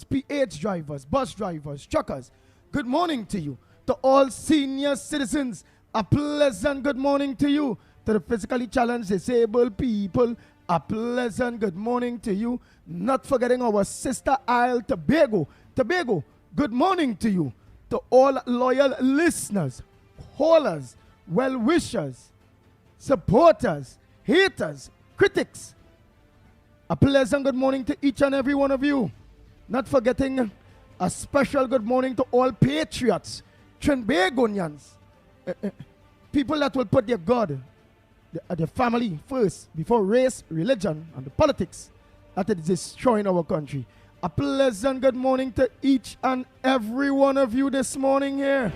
PH drivers, bus drivers, truckers. Good morning to you. To all senior citizens, a pleasant good morning to you. To the physically challenged, disabled people, a pleasant good morning to you. Not forgetting our sister Isle, Tobago. Tobago, good morning to you. To all loyal listeners, callers, well-wishers, supporters, haters, critics. A pleasant good morning to each and every one of you. Not forgetting a special good morning to all patriots, Trinbagonians, people that will put their God, the family first before race, religion, and the politics that is destroying our country. A pleasant good morning to each and every one of you this morning here.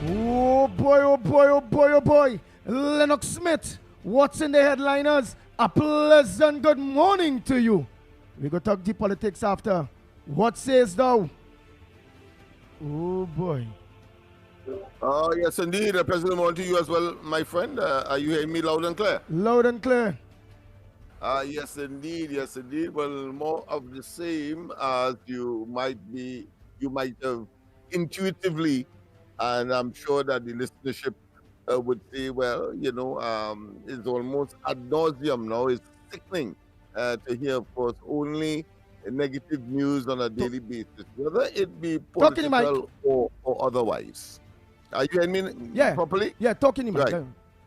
Oh boy, oh boy, oh boy, oh boy. Lennox Smith, what's in the headliners? A pleasant good morning to you. We go talk deep politics after. What says thou? Oh boy. Oh, yes, indeed. President, morning to you as well, my friend. Are you hearing me loud and clear? Loud and clear. Yes, indeed. Yes, indeed. Well, more of the same as you might have intuitively, and I'm sure that the listenership would say, well, it's almost ad nauseum now. It's sickening to hear, of course, only negative news on a daily basis, whether it be political or otherwise. Are you hearing me properly? Yeah, talking about right.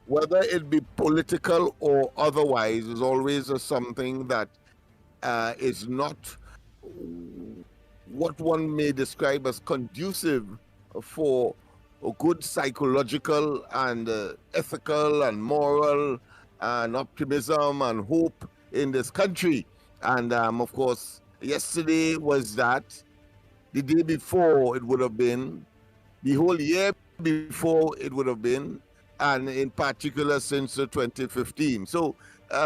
Whether it be political or otherwise is always something that is not what one may describe as conducive for a good psychological and ethical and moral and optimism and hope in this country. And of course, yesterday was that. The day before it would have been. The whole year before it would have been, and in particular since 2015. So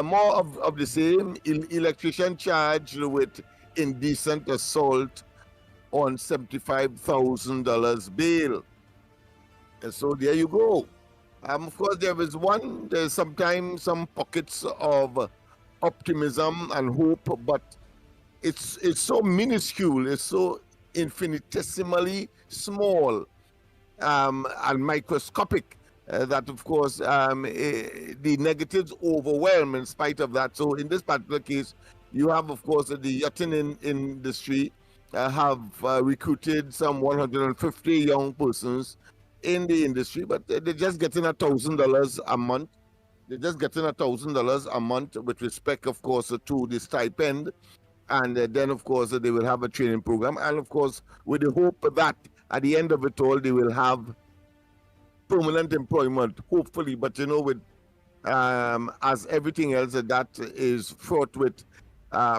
more of the same. Electrician charged with indecent assault on $75,000 bail. And so there you go. Of course, there's sometimes some pockets of optimism and hope, but it's so minuscule, it's so infinitesimally small and microscopic that, of course, the negatives overwhelm in spite of that. So in this particular case, you have, of course, the yachting industry have recruited some 150 young persons in the industry, but they're just getting $1,000 a month. They're just getting $1,000 a month with respect, of course, to the stipend. And then, of course, they will have a training program. And, of course, with the hope that at the end of it all, they will have permanent employment, hopefully. But, you know, with as everything else, that is fraught with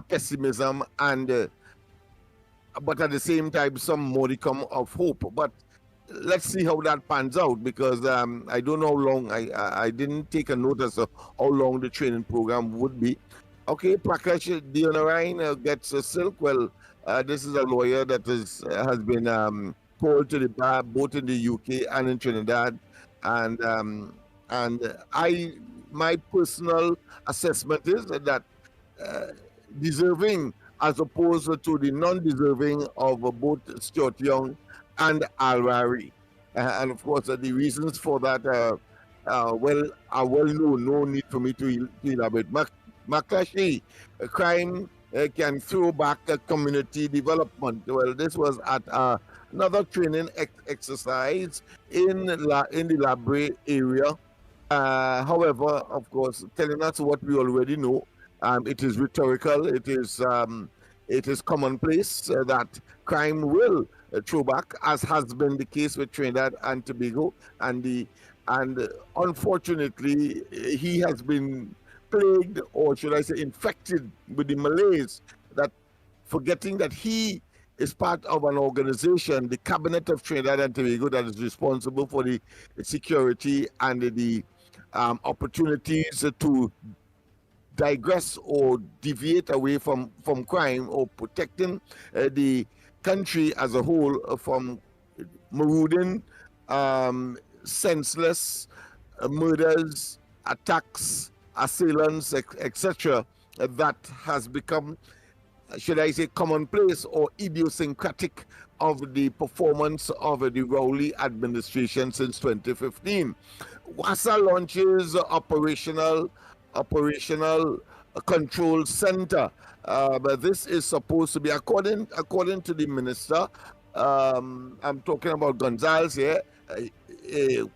pessimism and, but at the same time, some modicum of hope. But let's see how that pans out, because I don't know how long, I didn't take a notice of how long the training program would be. Okay, Prakash Dionarine gets a silk. Well, this is a lawyer that has been called to the bar both in the UK and in Trinidad, and my personal assessment is that deserving as opposed to the non-deserving of both Stuart Young and Al-Rari. And of course, the reasons for that are well known. No need for me to elaborate. Makashi, crime can throw back community development. Well, this was at another training exercise in the Labre area. However, of course, telling us what we already know. It is rhetorical. It is commonplace that crime will throw back, as has been the case with Trinidad and Tobago, and unfortunately, he has been plagued, or should I say infected, with the malaise, that forgetting that he is part of an organization, the Cabinet of Trinidad and Tobago, that is responsible for the security and the opportunities to digress or deviate away from crime, or protecting the country as a whole from marauding, senseless murders, attacks, assailants, etc. That has become, should I say, commonplace or idiosyncratic of the performance of the Rowley administration since 2015. WASA launches operational control center, but this is supposed to be, according to the minister, I'm talking about Gonzalez here,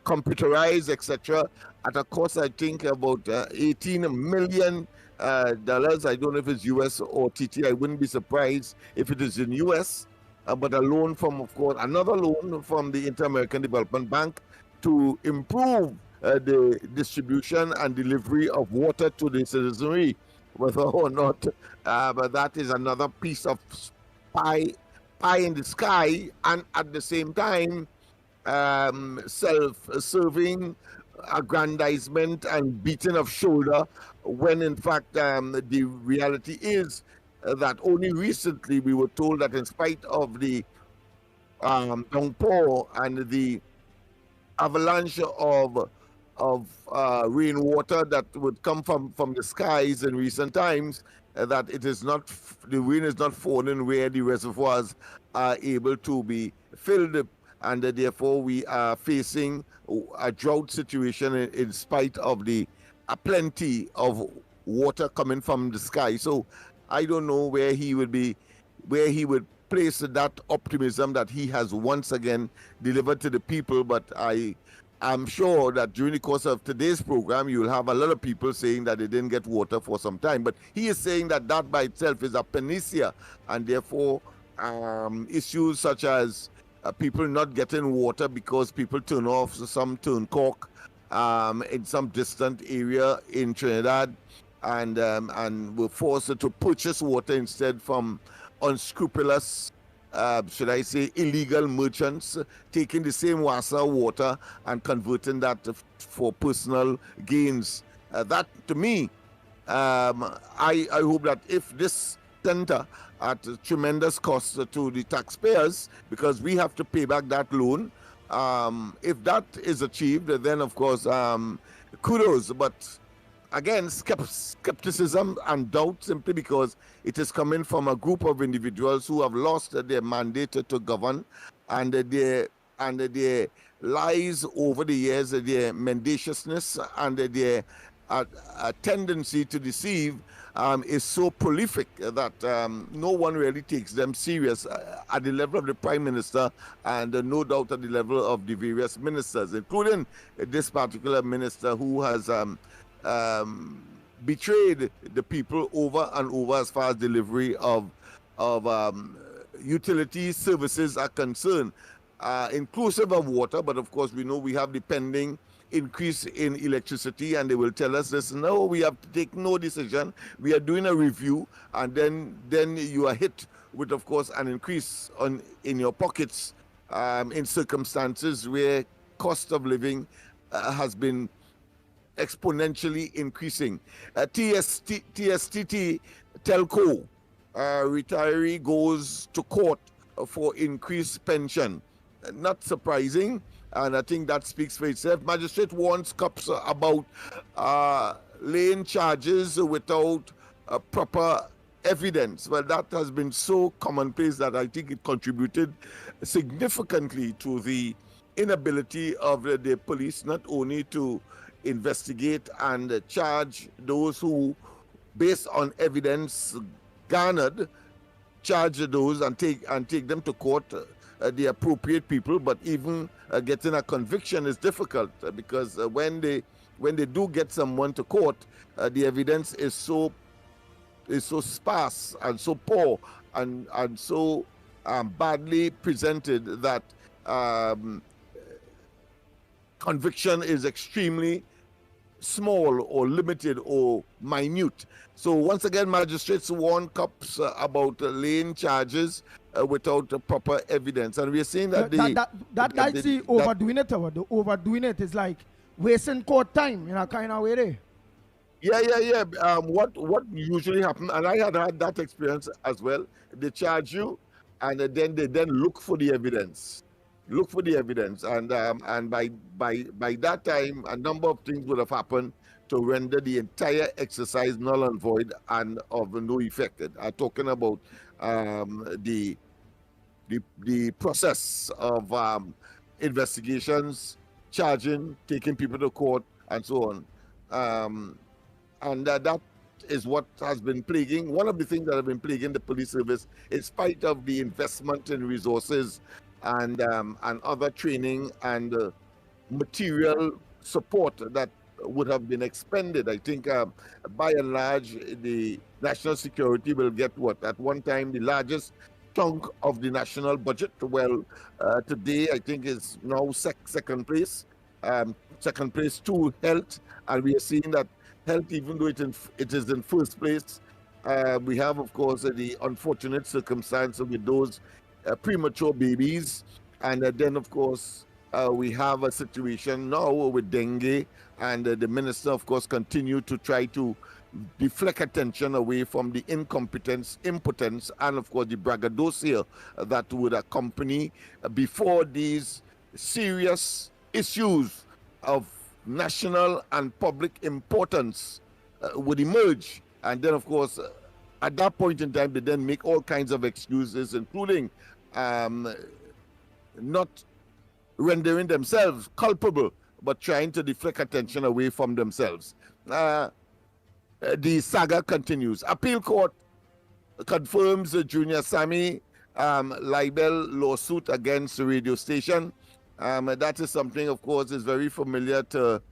computerized, etc., at a cost, I think, about $18 million. I don't know if it's US or TT. I wouldn't be surprised if it is in US, but a loan from, of course, another loan from the Inter-American Development Bank to improve the distribution and delivery of water to the citizenry, whether or not, but that is another piece of pie in the sky, and at the same time, self-serving aggrandizement and beating of shoulder, when in fact the reality is that only recently we were told that in spite of the downpour and the avalanche of rainwater that would come from the skies in recent times, that it is not, the rain is not falling where the reservoirs are able to be filled, and therefore we are facing a drought situation in spite of the plenty of water coming from the sky. So I don't know where he would place that optimism that he has once again delivered to the people, but I'm sure that during the course of today's program, you will have a lot of people saying that they didn't get water for some time. But he is saying that that by itself is a panacea, and therefore issues such as people not getting water because people turn off, some turn cork in some distant area in Trinidad, and were forced to purchase water instead from unscrupulous should I say, illegal merchants taking the same Wassa water and converting that for personal gains. That, to me, I hope that if this center at tremendous cost to the taxpayers, because we have to pay back that loan, if that is achieved, then of course, kudos. But again, skepticism and doubt, simply because it is coming from a group of individuals who have lost their mandate to govern, and their lies over the years, their mendaciousness and their tendency to deceive is so prolific that no one really takes them serious at the level of the Prime Minister, and no doubt at the level of the various ministers, including this particular minister who has betrayed the people over and over as far as delivery of utility services are concerned, inclusive of water. But of course, we know we have the pending increase in electricity, and they will tell us this: no, we have to take no decision, we are doing a review, and then you are hit with, of course, an increase in your pockets in circumstances where cost of living has been exponentially increasing. TSTT Telco retiree goes to court for increased pension. Not surprising, and I think that speaks for itself. Magistrate warns cops about laying charges without proper evidence. Well, that has been so commonplace that I think it contributed significantly to the inability of the police not only to investigate and charge those who, based on evidence garnered, charge those and take them to court, the appropriate people, but even getting a conviction is difficult, because when they do get someone to court, the evidence is so sparse and so poor and so badly presented that conviction is extremely small or limited or minute. So once again, magistrates warn cops about laying charges without proper evidence, and we are seeing that overdoing it. The overdoing it is like wasting court time in a kind of way there. Yeah. What usually happens, and I had that experience as well. They charge you, and then they look for the evidence. And by that time, a number of things would have happened to render the entire exercise null and void and of no effect. I'm talking about the process of investigations, charging, taking people to court, and so on. And that is what has been plaguing. One of the things that have been plaguing the police service, in spite of the investment in resources and other training and material support that would have been expended. I think by and large, the national security will get what at one time the largest chunk of the national budget. Well, today I think is now second place to health, and we are seeing that health, even though it is in first place, we have, of course, the unfortunate circumstance with those premature babies, and then of course we have a situation now with dengue, and the minister of course continue to try to deflect attention away from the incompetence, impotence, and of course the braggadocio that would accompany before these serious issues of national and public importance would emerge. And then of course at that point in time they then make all kinds of excuses, including not rendering themselves culpable, but trying to deflect attention away from themselves. The saga continues. Appeal Court confirms the Junior Sammy libel lawsuit against the radio station. That is something, of course, is very familiar to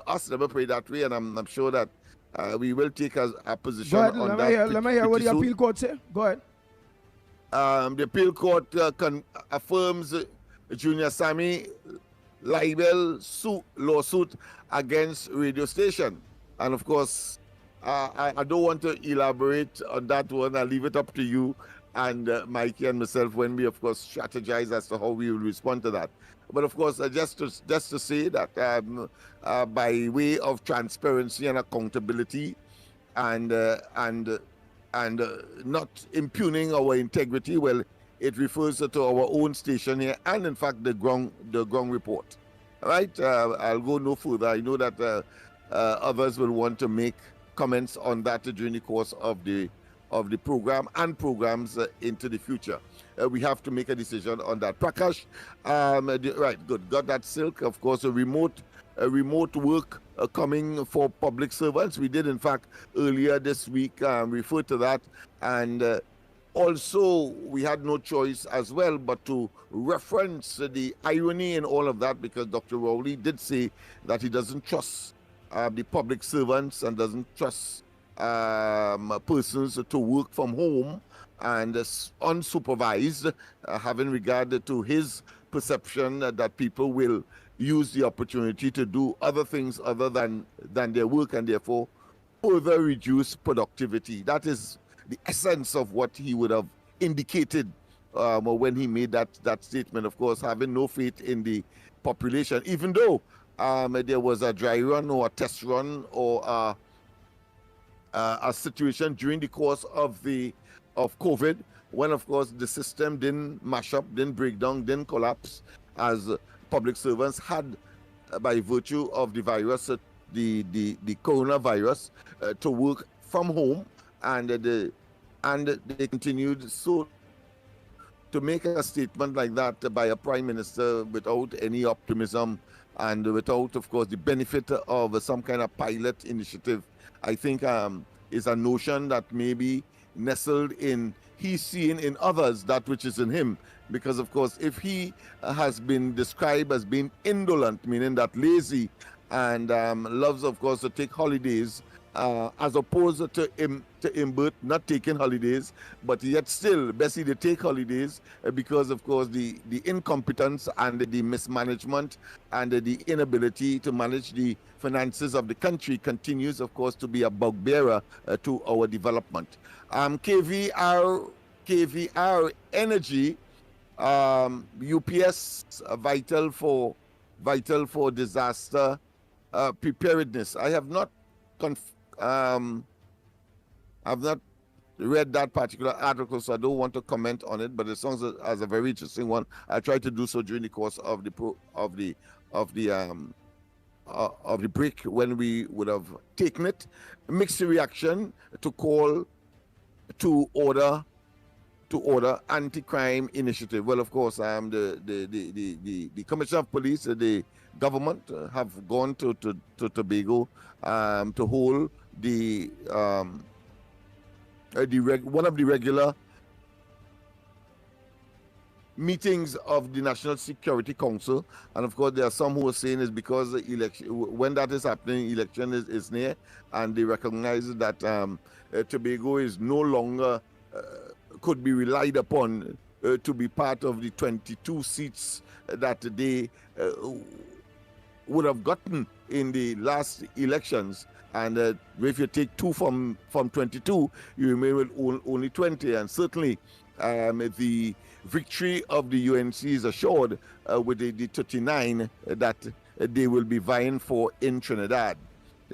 us. Let me put it that way, and I'm sure that we will take a position on that. Let me hear what the appeal court say. Go ahead. The appeal court affirms Junior Sammy libel lawsuit against radio station, and of course I don't want to elaborate on that one. I'll leave it up to you and Mikey and myself when we, of course, strategize as to how we will respond to that. But of course, just to say that by way of transparency and accountability, and not impugning our integrity, well, it refers to our own station here, and in fact the ground report. All right, I'll go no further. I know that others will want to make comments on that during the course of the program and programs into the future. We have to make a decision on that. Prakash, right, good, got that silk. Of course, a remote work coming for public servants. We did, in fact, earlier this week refer to that, and also we had no choice as well but to reference the irony in all of that, because Dr. Rowley did say that he doesn't trust the public servants and doesn't trust persons to work from home and unsupervised, having regard to his perception that people will use the opportunity to do other things other than their work, and therefore further reduce productivity. That is the essence of what he would have indicated when he made that statement. Of course, having no faith in the population, even though there was a dry run or a test run or a situation during the course of COVID, when of course the system didn't mash up, didn't break down, didn't collapse, as public servants had, by virtue of the virus, the coronavirus, to work from home, and they continued. So to make a statement like that by a prime minister without any optimism and without, of course, the benefit of some kind of pilot initiative, I think is a notion that may be nestled in he's seeing in others that which is in him. Because, of course, if he has been described as being indolent, meaning that lazy, and loves, of course, to take holidays, as opposed to Imbert not taking holidays, but yet still Bessie they take holidays, because of course the incompetence and the mismanagement and the inability to manage the finances of the country continues, of course, to be a bugbearer to our development. KVR Energy, UPS, vital for disaster preparedness. I've not read that particular article, so I don't want to comment on it, but it sounds as a very interesting one. I tried to do so during the course of the break when we would have taken it. Mixed reaction to call to order anti-crime initiative. Well, of course, the Commissioner of Police, the government have gone to Tobago to hold one of the regular meetings of the National Security Council, and of course there are some who are saying it's because the election, when that is happening, election is near, and they recognize that Tobago is no longer could be relied upon to be part of the 22 seats that they would have gotten in the last elections. And if you take 2 from 22, you remain with only 20. And certainly the victory of the UNC is assured with the 39 that they will be vying for in Trinidad.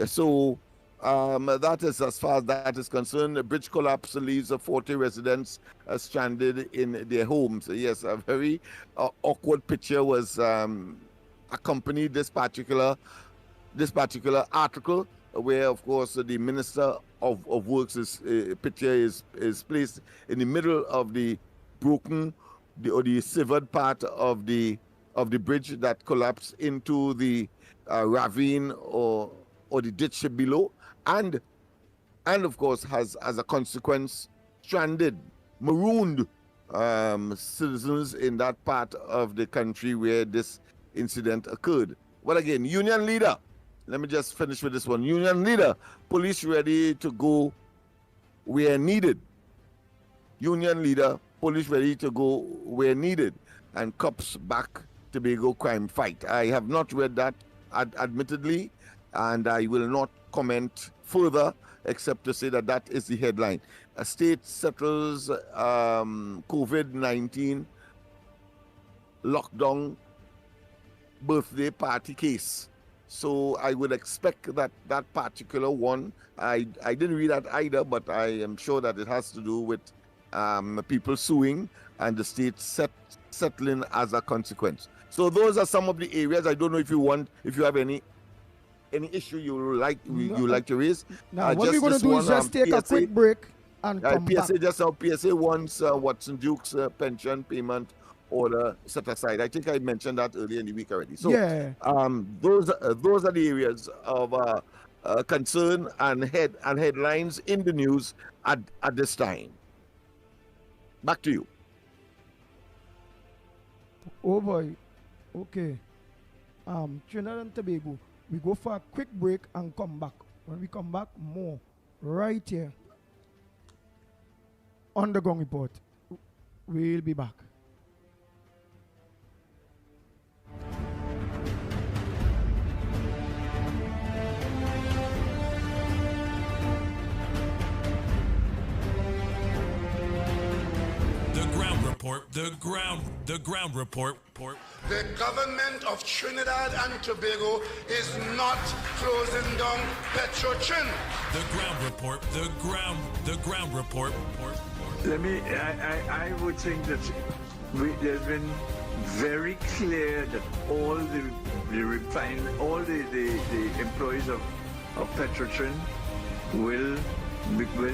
So that is as far as that is concerned. The bridge collapse leaves 40 residents stranded in their homes. Yes, a very awkward picture was accompanied this particular article, where of course the Minister of Works' picture is placed in the middle of the broken or the severed part of the bridge that collapsed into the ravine or the ditch below, and of course has as a consequence stranded, marooned citizens in that part of the country where this incident occurred. Well, again, union leader, let me just finish with this one. Union leader, police ready to go where needed. Union leader, police ready to go where needed. And cops back Tobago crime fight. I have not read that, admittedly, and I will not comment further except to say that that is the headline. A state settles COVID-19 lockdown birthday party case. So I would expect that that particular one, I didn't read that either, but I am sure that it has to do with people suing and the state settling as a consequence. So those are some of the areas. I don't know if you have any issue you like to raise. Now what we're going to do is just take a quick break and come back. Just now, PSA wants Watson Duke's pension payment order set aside. I think I mentioned that earlier in the week already. So yeah. Those are the areas of concern and headlines in the news at this time. Back to you. Oh boy. Okay. Trinidad and Tobago. We go for a quick break and come back. When we come back, more right here on the Gong Report. We'll be back. The ground report. The government of Trinidad and Tobago is not closing down Petrotrin. The ground report. I would think that there's been very clear that all the employees of Petrotrin will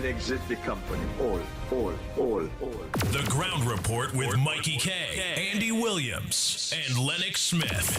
exit the company. All. The ground report with Mikey K, Andy Williams, and Lennox Smith.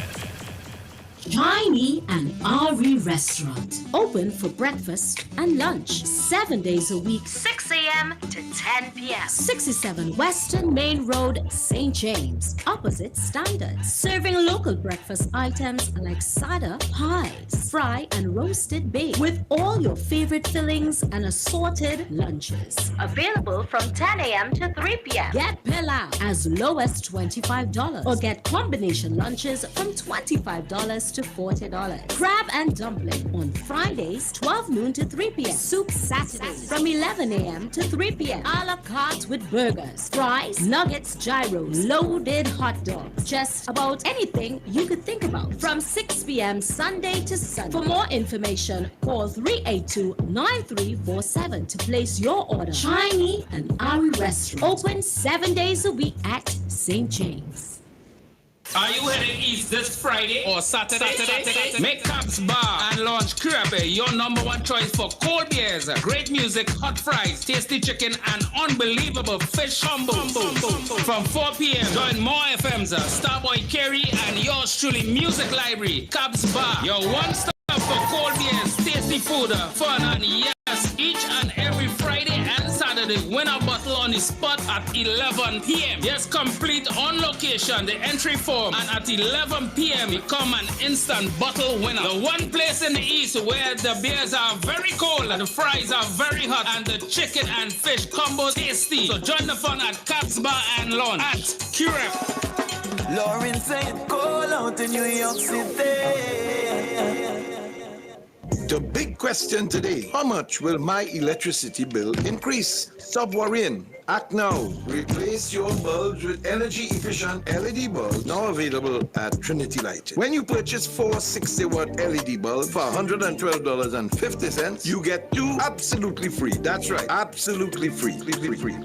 Shiny and Ari Restaurant. Open for breakfast and lunch. 7 days a week, 6 a.m. to 10 p.m. 67 Western Main Road, St. James, opposite Standard. Serving local breakfast items like sada, pies, fry and roasted baked with all your favorite fillings and assorted lunches. Available from 10 a.m. to 3 p.m. Get pilau as low as $25 or get combination lunches from $25 to $40. Crab and dumpling on Fridays, 12 noon to 3 p.m. Soup Saturdays from 11 a.m. to 3 p.m. A la carte with burgers, fries, nuggets, gyros, loaded hot dogs. Just about anything you could think about. From 6 p.m. Sunday to Sunday. For more information, call 382-9347 to place your order. Shiny and Ari Restaurant. Open 7 days a week at St. James. Are you heading east this Friday or Saturday? Make Cubs Bar and Lounge Curabe your #1 choice for cold beers, great music, hot fries, tasty chicken, and unbelievable fish combo. From 4 p.m., join more FM's Starboy Kerry and yours truly Music Library. Cubs Bar, your one-stop for cold beers, tasty food, fun, and yes, each and every Friday and Saturday, win a bottle on the spot at 11 p.m. Yes, complete on location, the entry form, and at 11 p.m. become an instant bottle winner. The one place in the east where the beers are very cold, the fries are very hot, and the chicken and fish combo tasty. So join the fun at Cats Bar and Lawn at Curep. Lauren said, call out in New York City. The big question today, how much will my electricity bill increase? Stop worrying. Act now. Replace your bulbs with energy-efficient LED bulbs now available at Trinity Lighting. When you purchase 4 60-watt LED bulbs for $112.50, you get 2 absolutely free. That's right, absolutely free.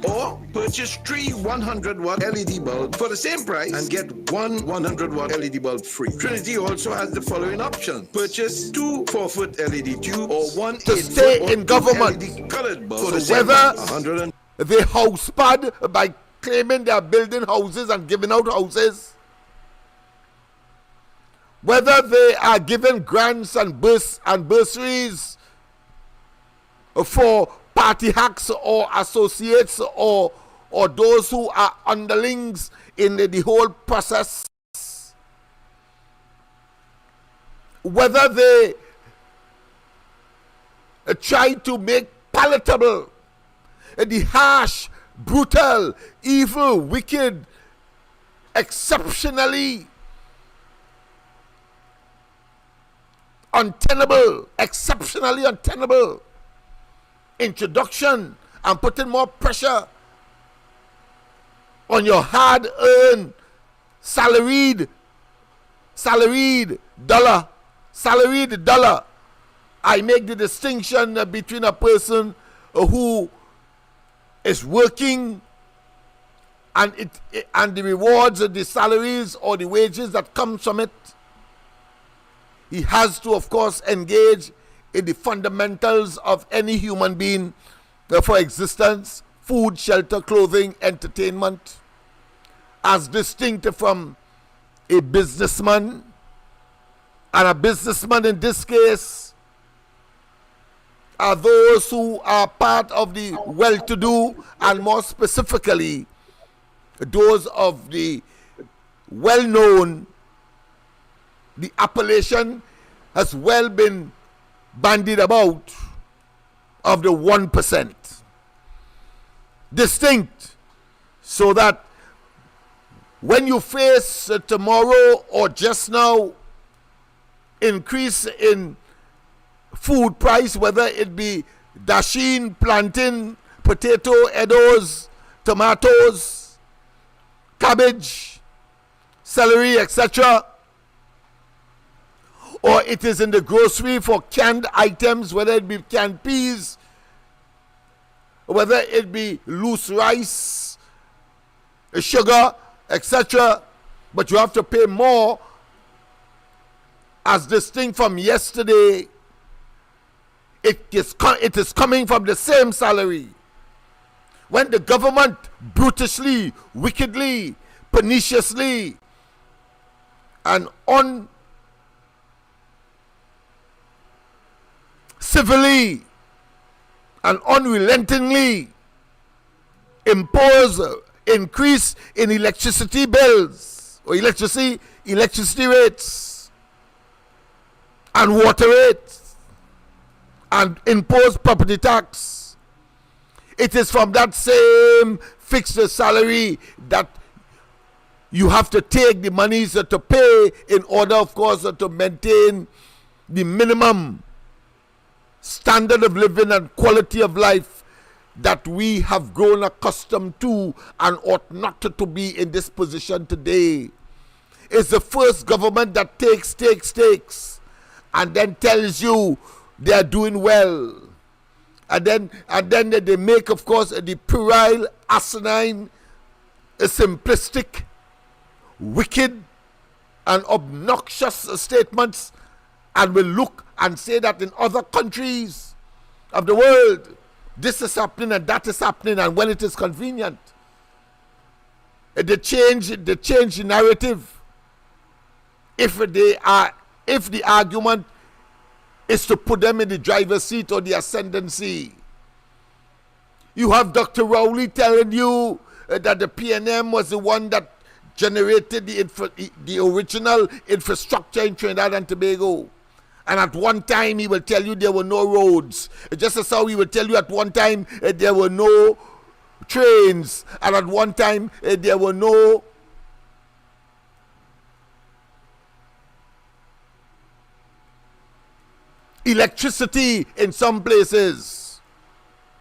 Or purchase 3 100-watt LED bulbs for the same price and get 1 100-watt LED bulb free. Trinity also has the following options. Purchase 2 4-foot LED tube or 1 to stay in government LED colored bulb for the same price. They house pad by claiming they are building houses and giving out houses. Whether they are giving grants and bursaries for party hacks or associates or those who are underlings in the whole process. Whether they try to make palatable the harsh, brutal, evil, wicked, exceptionally untenable introduction and putting more pressure on your hard-earned, salaried dollar. I make the distinction between a person who is working and the rewards, the salaries or the wages that comes from it. He has to, of course, engage in the fundamentals of any human being for existence: food, shelter, clothing, entertainment, as distinct from a businessman. And a businessman in this case are those who are part of the well-to-do, and more specifically those of the well-known. The appellation has well been bandied about of the 1%. Distinct, so that when you face tomorrow or just now increase in food price, whether it be dasheen, plantain, potato, edos, tomatoes, cabbage, celery, etc., or it is in the grocery for canned items, whether it be canned peas, whether it be loose rice, sugar, etc., but you have to pay more, as distinct from yesterday. It is coming from the same salary. When the government brutishly, wickedly, perniciously, and civilly and unrelentingly impose increase in electricity bills or electricity rates and water rates and impose property tax. It is from that same fixed salary that you have to take the monies to pay in order, of course, to maintain the minimum standard of living and quality of life that we have grown accustomed to and ought not to be in this position today. It's the first government that takes, and then tells you they are doing well. And then they make, of course, the puerile, asinine, simplistic, wicked, and obnoxious statements, and will look and say that in other countries of the world this is happening and that is happening, and when it is convenient they change the narrative. If the argument is to put them in the driver's seat or the ascendancy. You have Dr. Rowley telling you that the PNM was the one that generated the original infrastructure in Trinidad and Tobago. And at one time, he will tell you there were no roads. Just as how he will tell you at one time there were no trains. And at one time, there were no electricity in some places.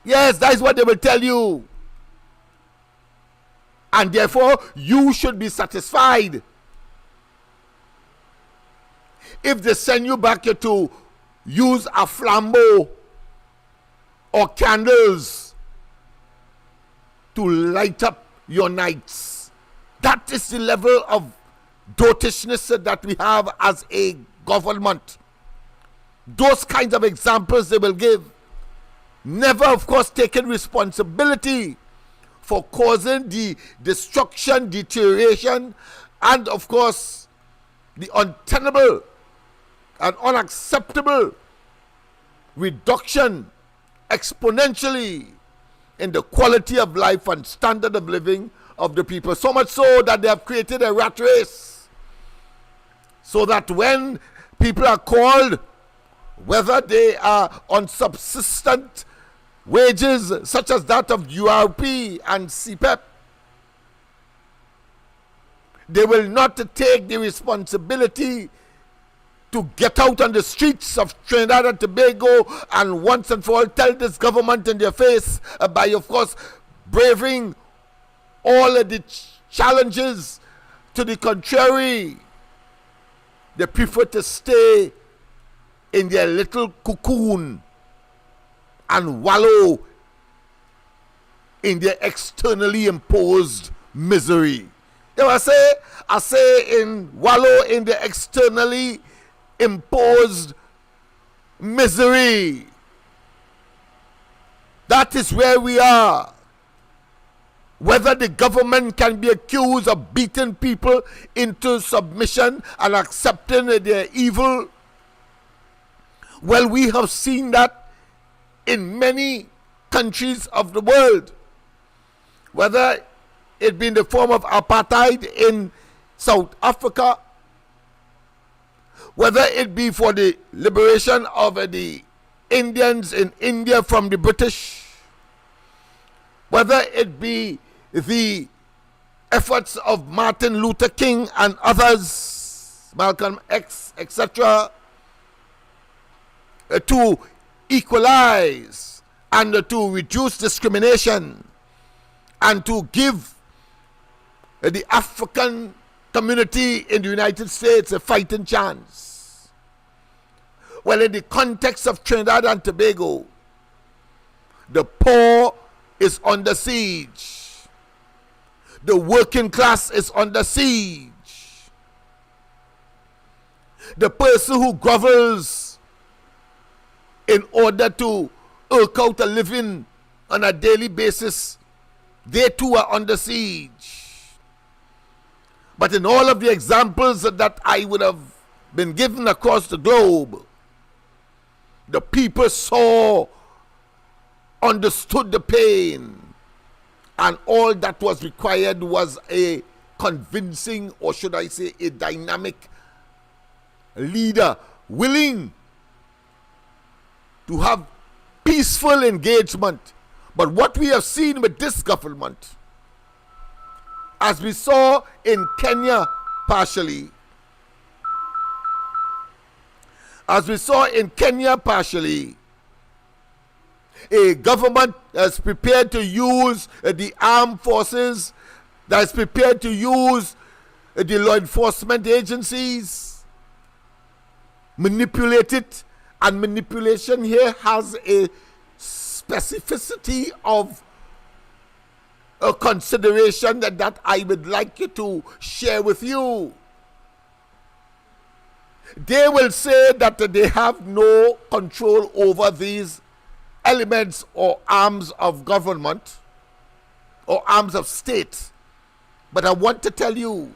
Yes, that is what they will tell you. And therefore, you should be satisfied. If they send you back here to use a flambeau or candles to light up your nights, that is the level of dotishness that we have as a government. Those kinds of examples they will give. Never, of course, taking responsibility for causing the destruction, deterioration, and, of course, the untenable and unacceptable reduction exponentially in the quality of life and standard of living of the people. So much so that they have created a rat race. So that when people are called, whether they are on subsistent wages such as that of URP and CPEP, they will not take the responsibility to get out on the streets of Trinidad and Tobago and once and for all tell this government in their face by, of course, braving all of the challenges to the contrary. They prefer to stay in their little cocoon and wallow in their externally imposed misery. You know what I say wallow in the externally imposed misery. That is where we are. Whether the government can be accused of beating people into submission and accepting their evil, well, we have seen that in many countries of the world. Whether it be in the form of apartheid in South Africa, whether it be for the liberation of the Indians in India from the British, whether it be the efforts of Martin Luther King and others, Malcolm X, etc., to equalize and to reduce discrimination and to give the African community in the United States a fighting chance. Well, in the context of Trinidad and Tobago, the poor is under siege. The working class is under siege. The person who grovels in order to eke out a living on a daily basis, they too are under siege. But in all of the examples that I would have been given across the globe, the people saw, understood the pain, and all that was required was a convincing, or should I say, a dynamic leader willing to have peaceful engagement. But what we have seen with this government, as we saw in Kenya partially, a government that's prepared to use the armed forces, that's prepared to use the law enforcement agencies, manipulate it, and manipulation here has a specificity of a consideration that I would like you to share with you. They will say that they have no control over these elements or arms of government or arms of state. But I want to tell you,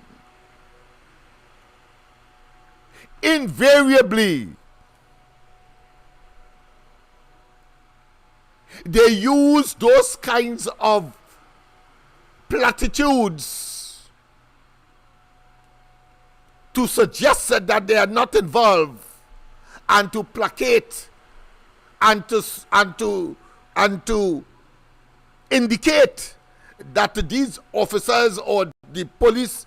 invariably, they use those kinds of platitudes to suggest that they are not involved, and to placate and to indicate that these officers or the police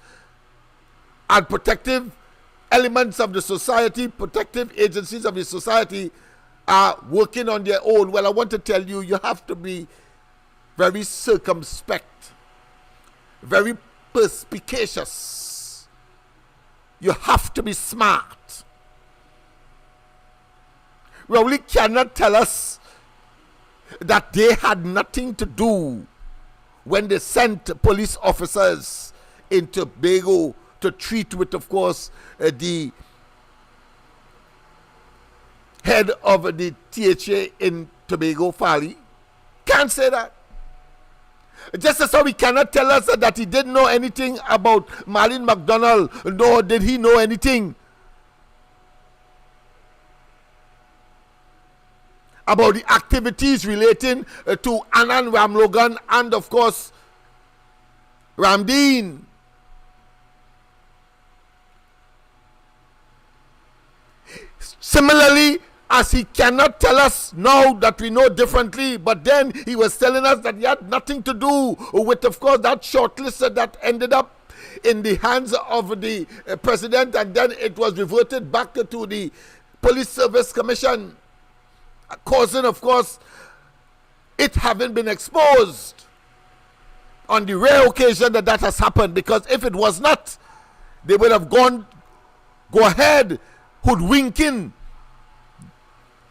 and protective elements of the society, protective agencies of the society, are working on their own. Well, I want to tell you, you have to be very circumspect, very perspicacious. You have to be smart. Rowley cannot tell us that they had nothing to do when they sent police officers in Tobago to treat with, of course, the head of the THA in Tobago, Fali. Can't say that. Just as how he cannot tell us that he didn't know anything about Marlene McDonald, nor did he know anything about the activities relating to Anand Ramlogan and, of course, Ramdeen. Similarly, as he cannot tell us now that we know differently, but then he was telling us that he had nothing to do with, of course, that shortlist that ended up in the hands of the president, and then it was reverted back to the Police Service Commission, causing, of course, it having been exposed on the rare occasion that has happened. Because if it was not, they would have go ahead hoodwinking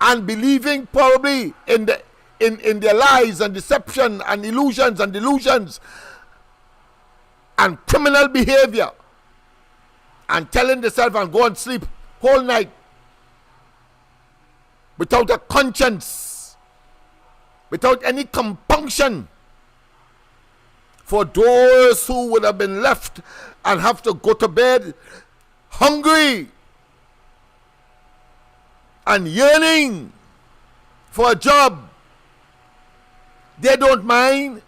and believing probably in their lies and deception and illusions and delusions and criminal behavior, and telling themselves and go and sleep whole night without a conscience, without any compunction for those who would have been left and have to go to bed hungry and yearning for a job. They don't mind.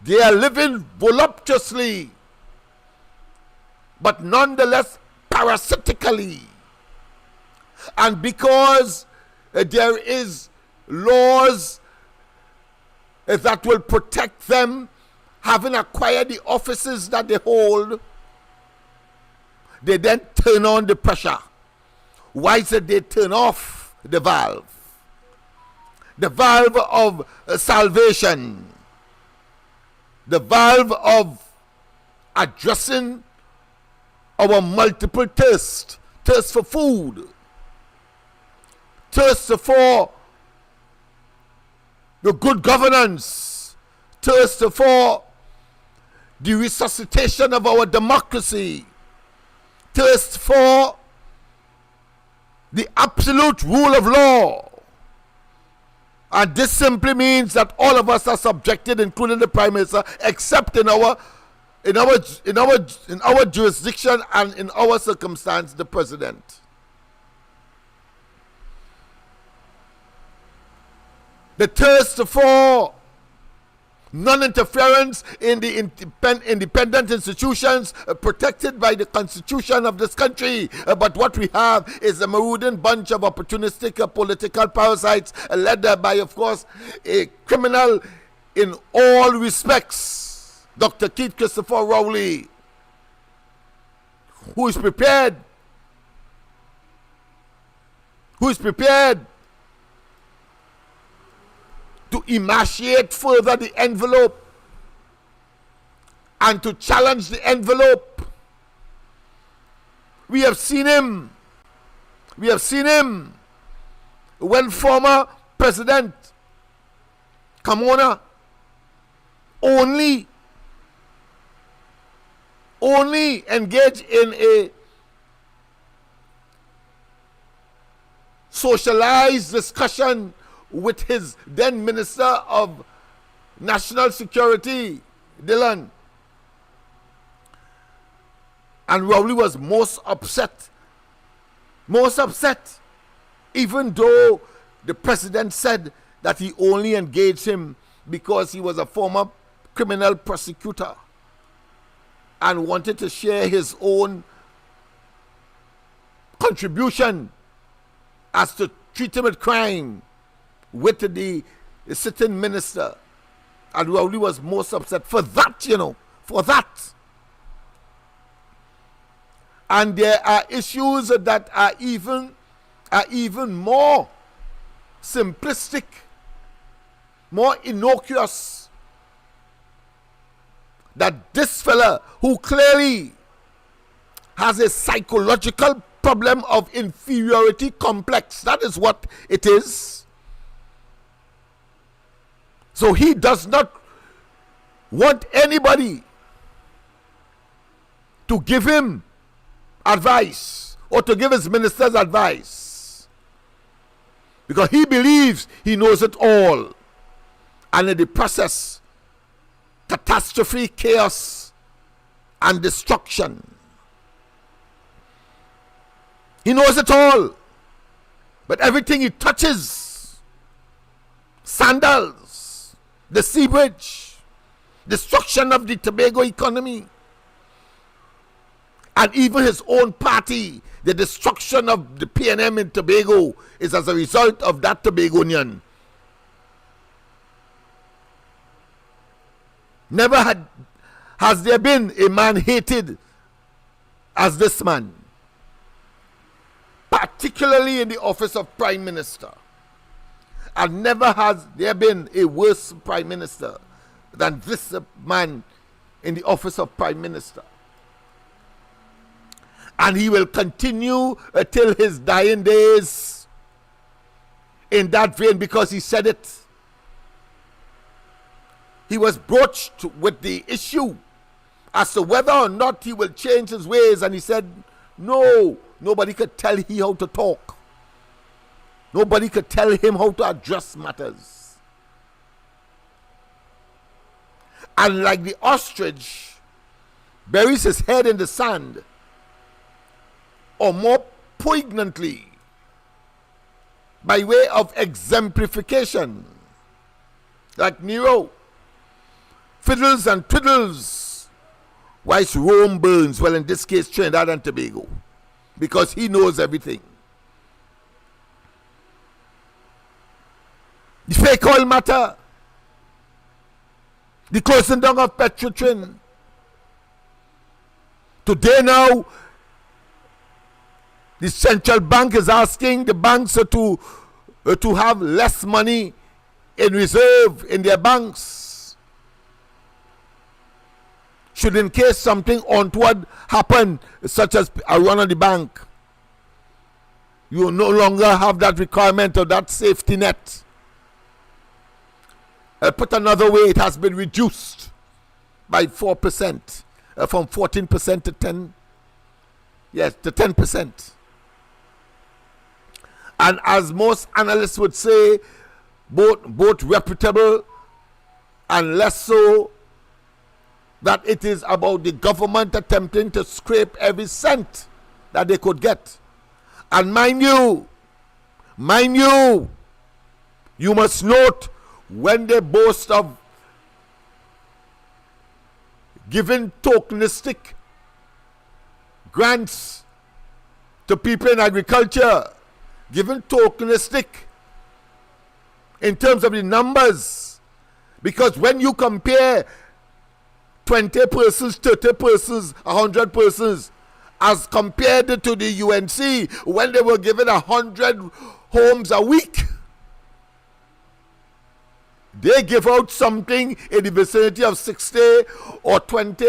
They are living voluptuously, but nonetheless parasitically. And because there is laws that will protect them, having acquired the offices that they hold, they then turn on the pressure. Why is it they turn off the valve? The valve of salvation. The valve of addressing our multiple thirst. Thirst for food. Thirst for the good governance. Thirst for the resuscitation of our democracy. Thirst for the absolute rule of law. And this simply means that all of us are subjected, including the Prime Minister, except in our jurisdiction and in our circumstance, the President. The thirst for non-interference in the independent institutions protected by the Constitution of this country. But what we have is a marauding bunch of opportunistic political parasites led by, of course, a criminal in all respects, Dr. Keith Christopher Rowley, who is prepared to emaciate further the envelope and to challenge the envelope. We have seen him when former President Kamona only engaged in a socialized discussion with his then Minister of National Security, Dillon. And Rowley was most upset, even though the president said that he only engaged him because he was a former criminal prosecutor and wanted to share his own contribution as to treating with crime with the sitting minister. And Rowley was most upset for that, for that. And there are issues that are even more simplistic, more innocuous, that this fella, who clearly has a psychological problem of inferiority complex, that is what it is. So he does not want anybody to give him advice or to give his ministers advice, because he believes he knows it all, and in the process, catastrophe, chaos, and destruction. He knows it all, but everything he touches, sandals, the sea bridge, destruction of the Tobago economy, and even his own party, the destruction of the PNM in Tobago is as a result of that Tobagonian. Never has there been a man hated as this man, particularly in the office of Prime Minister. And never has there been a worse Prime Minister than this man in the office of Prime Minister. And he will continue till his dying days in that vein, because he said it. He was broached with the issue as to whether or not he will change his ways, and he said, no, nobody could tell him how to talk. Nobody could tell him how to address matters. And like the ostrich buries his head in the sand, or more poignantly, by way of exemplification, like Nero, fiddles and twiddles, whilst Rome burns. Well, in this case, Trinidad and Tobago, because he knows everything. The fake oil matter, the closing down of Petrotrin. Today now, the central bank is asking the banks to have less money in reserve in their banks, should in case something untoward happen, such as a run on the bank. You will no longer have that requirement of that safety net. Put another way, it has been reduced by 4%, from 14% to 10%. Yes, to 10%. And as most analysts would say, both reputable and less so, that it is about the government attempting to scrape every cent that they could get. And mind you, you must note, when they boast of giving tokenistic grants to people in agriculture, giving tokenistic in terms of the numbers, because when you compare 20 persons, 30 persons, 100 persons, as compared to the UNC, when they were given 100 homes a week, they give out something in the vicinity of 60 or 20,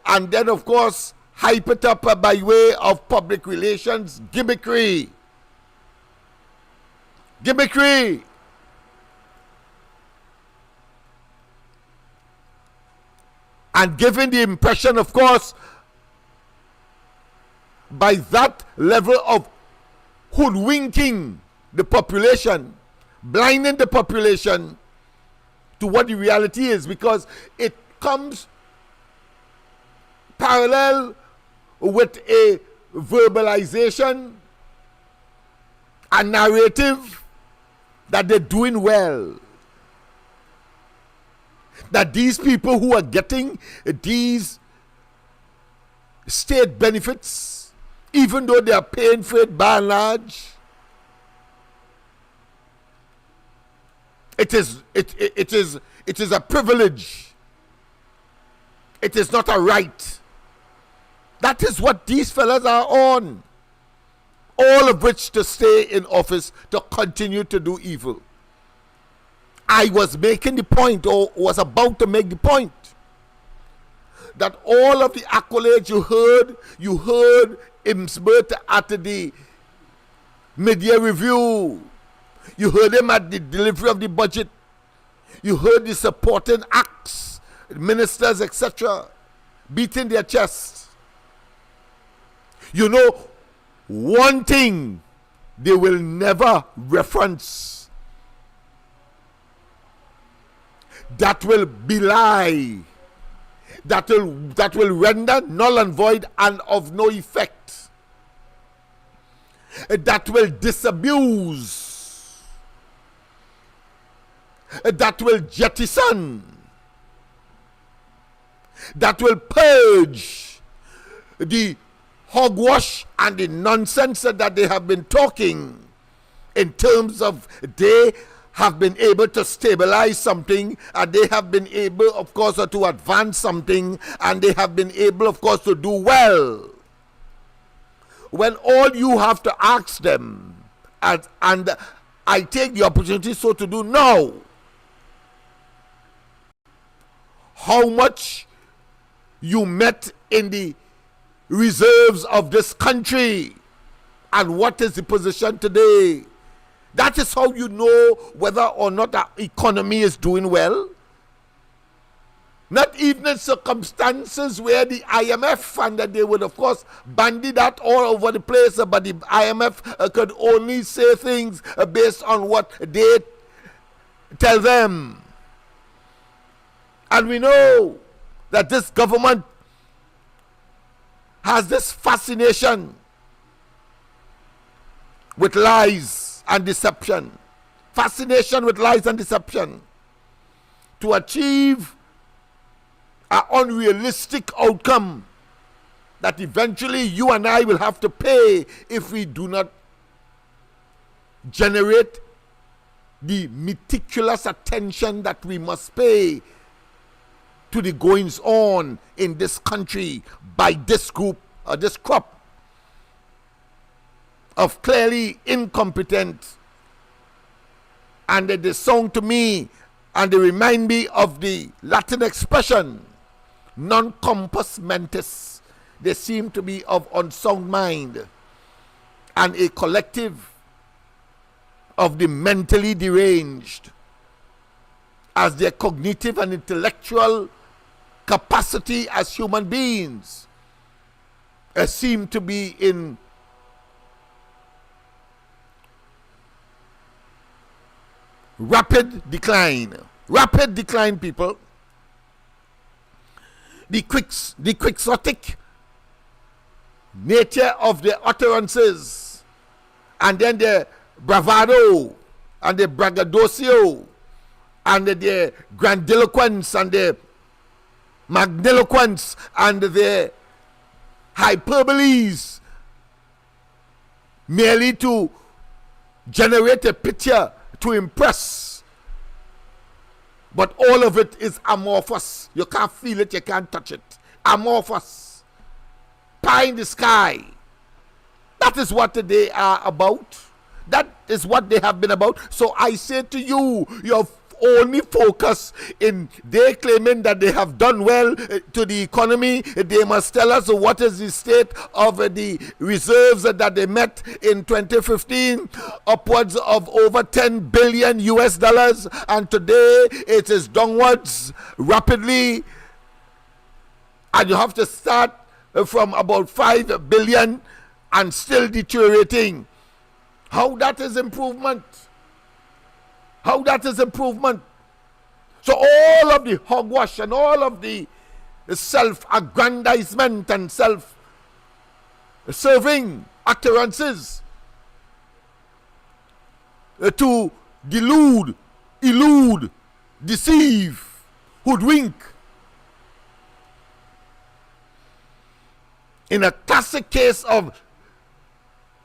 and then of course hype it up by way of public relations gimmickry. And giving the impression, of course, by that level of hoodwinking the population, blinding the population to what the reality is, because it comes parallel with a verbalization, a narrative that they're doing well. That these people who are getting these state benefits, even though they are paying for it by and large, it is a privilege. It is not a right. That is what these fellas are on. All of which to stay in office, to continue to do evil. I was making the point, or was about to make the point, that all of the accolades you heard Imsbert at the mid-year review, you heard him at the delivery of the budget, you heard the supporting acts, ministers, etc., beating their chests. You know, one thing they will never reference that will belie, that will render null and void and of no effect, that will disabuse, that will jettison, that will purge the hogwash and the nonsense that they have been talking in terms of they have been able to stabilize something, and they have been able, of course, to advance something, and they have been able, of course, to do well. When all you have to ask them, and I take the opportunity so to do now, how much you met in the reserves of this country, and what is the position today. That is how you know whether or not the economy is doing well. Not even in circumstances where the IMF, and that they would of course bandy that all over the place, but the IMF could only say things based on what they tell them. And we know that this government has this fascination with lies and deception. Fascination with lies and deception to achieve an unrealistic outcome that eventually you and I will have to pay if we do not generate the meticulous attention that we must pay to the goings on in this country by this group or this crop of clearly incompetent. And they sound to me and they remind me of the Latin expression non compos mentis. They seem to be of unsound mind and a collective of the mentally deranged, as their cognitive and intellectual capacity as human beings seem to be in rapid decline. Rapid decline, people. The quixotic nature of their utterances, and then the bravado and the braggadocio and the grandiloquence and the magniloquence and the hyperboles merely to generate a picture to impress, but all of it is amorphous. You can't feel it, you can't touch it. Amorphous, pie in the sky. That is what they are about. That is what they have been about. So I say to you, your only focus in they claiming that they have done well to the economy. They must tell us what is the state of the reserves that they met in 2015, upwards of over 10 billion US dollars, and today it is downwards rapidly, and you have to start from about 5 billion and still deteriorating. How that is improvement? How that is improvement? So all of the hogwash and all of the self-aggrandizement and self-serving utterances to delude, elude, deceive, hoodwink. In a classic case of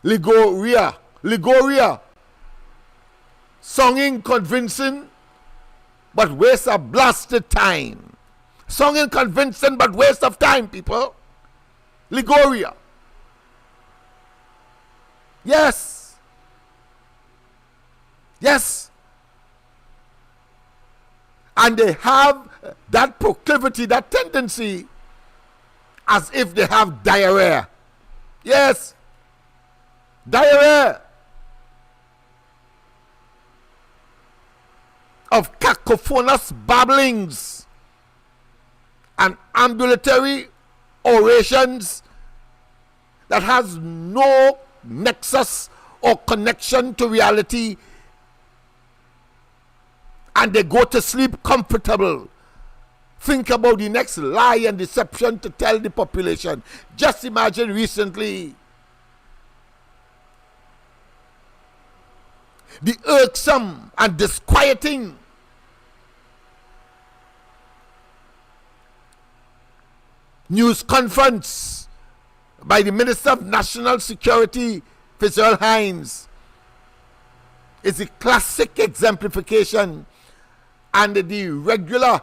Ligoria, songing convincing, but waste of blasted time. Songing convincing, but waste of time, people. Ligoria. Yes. Yes. And they have that proclivity, that tendency, as if they have diarrhea. Yes. Diarrhea. Of cacophonous babblings and ambulatory orations that has no nexus or connection to reality, and they go to sleep comfortable. Think about the next lie and deception to tell the population. Just imagine recently the irksome and disquieting news conference by the Minister of National Security, Fitzgerald Hines, is the classic exemplification and the regular,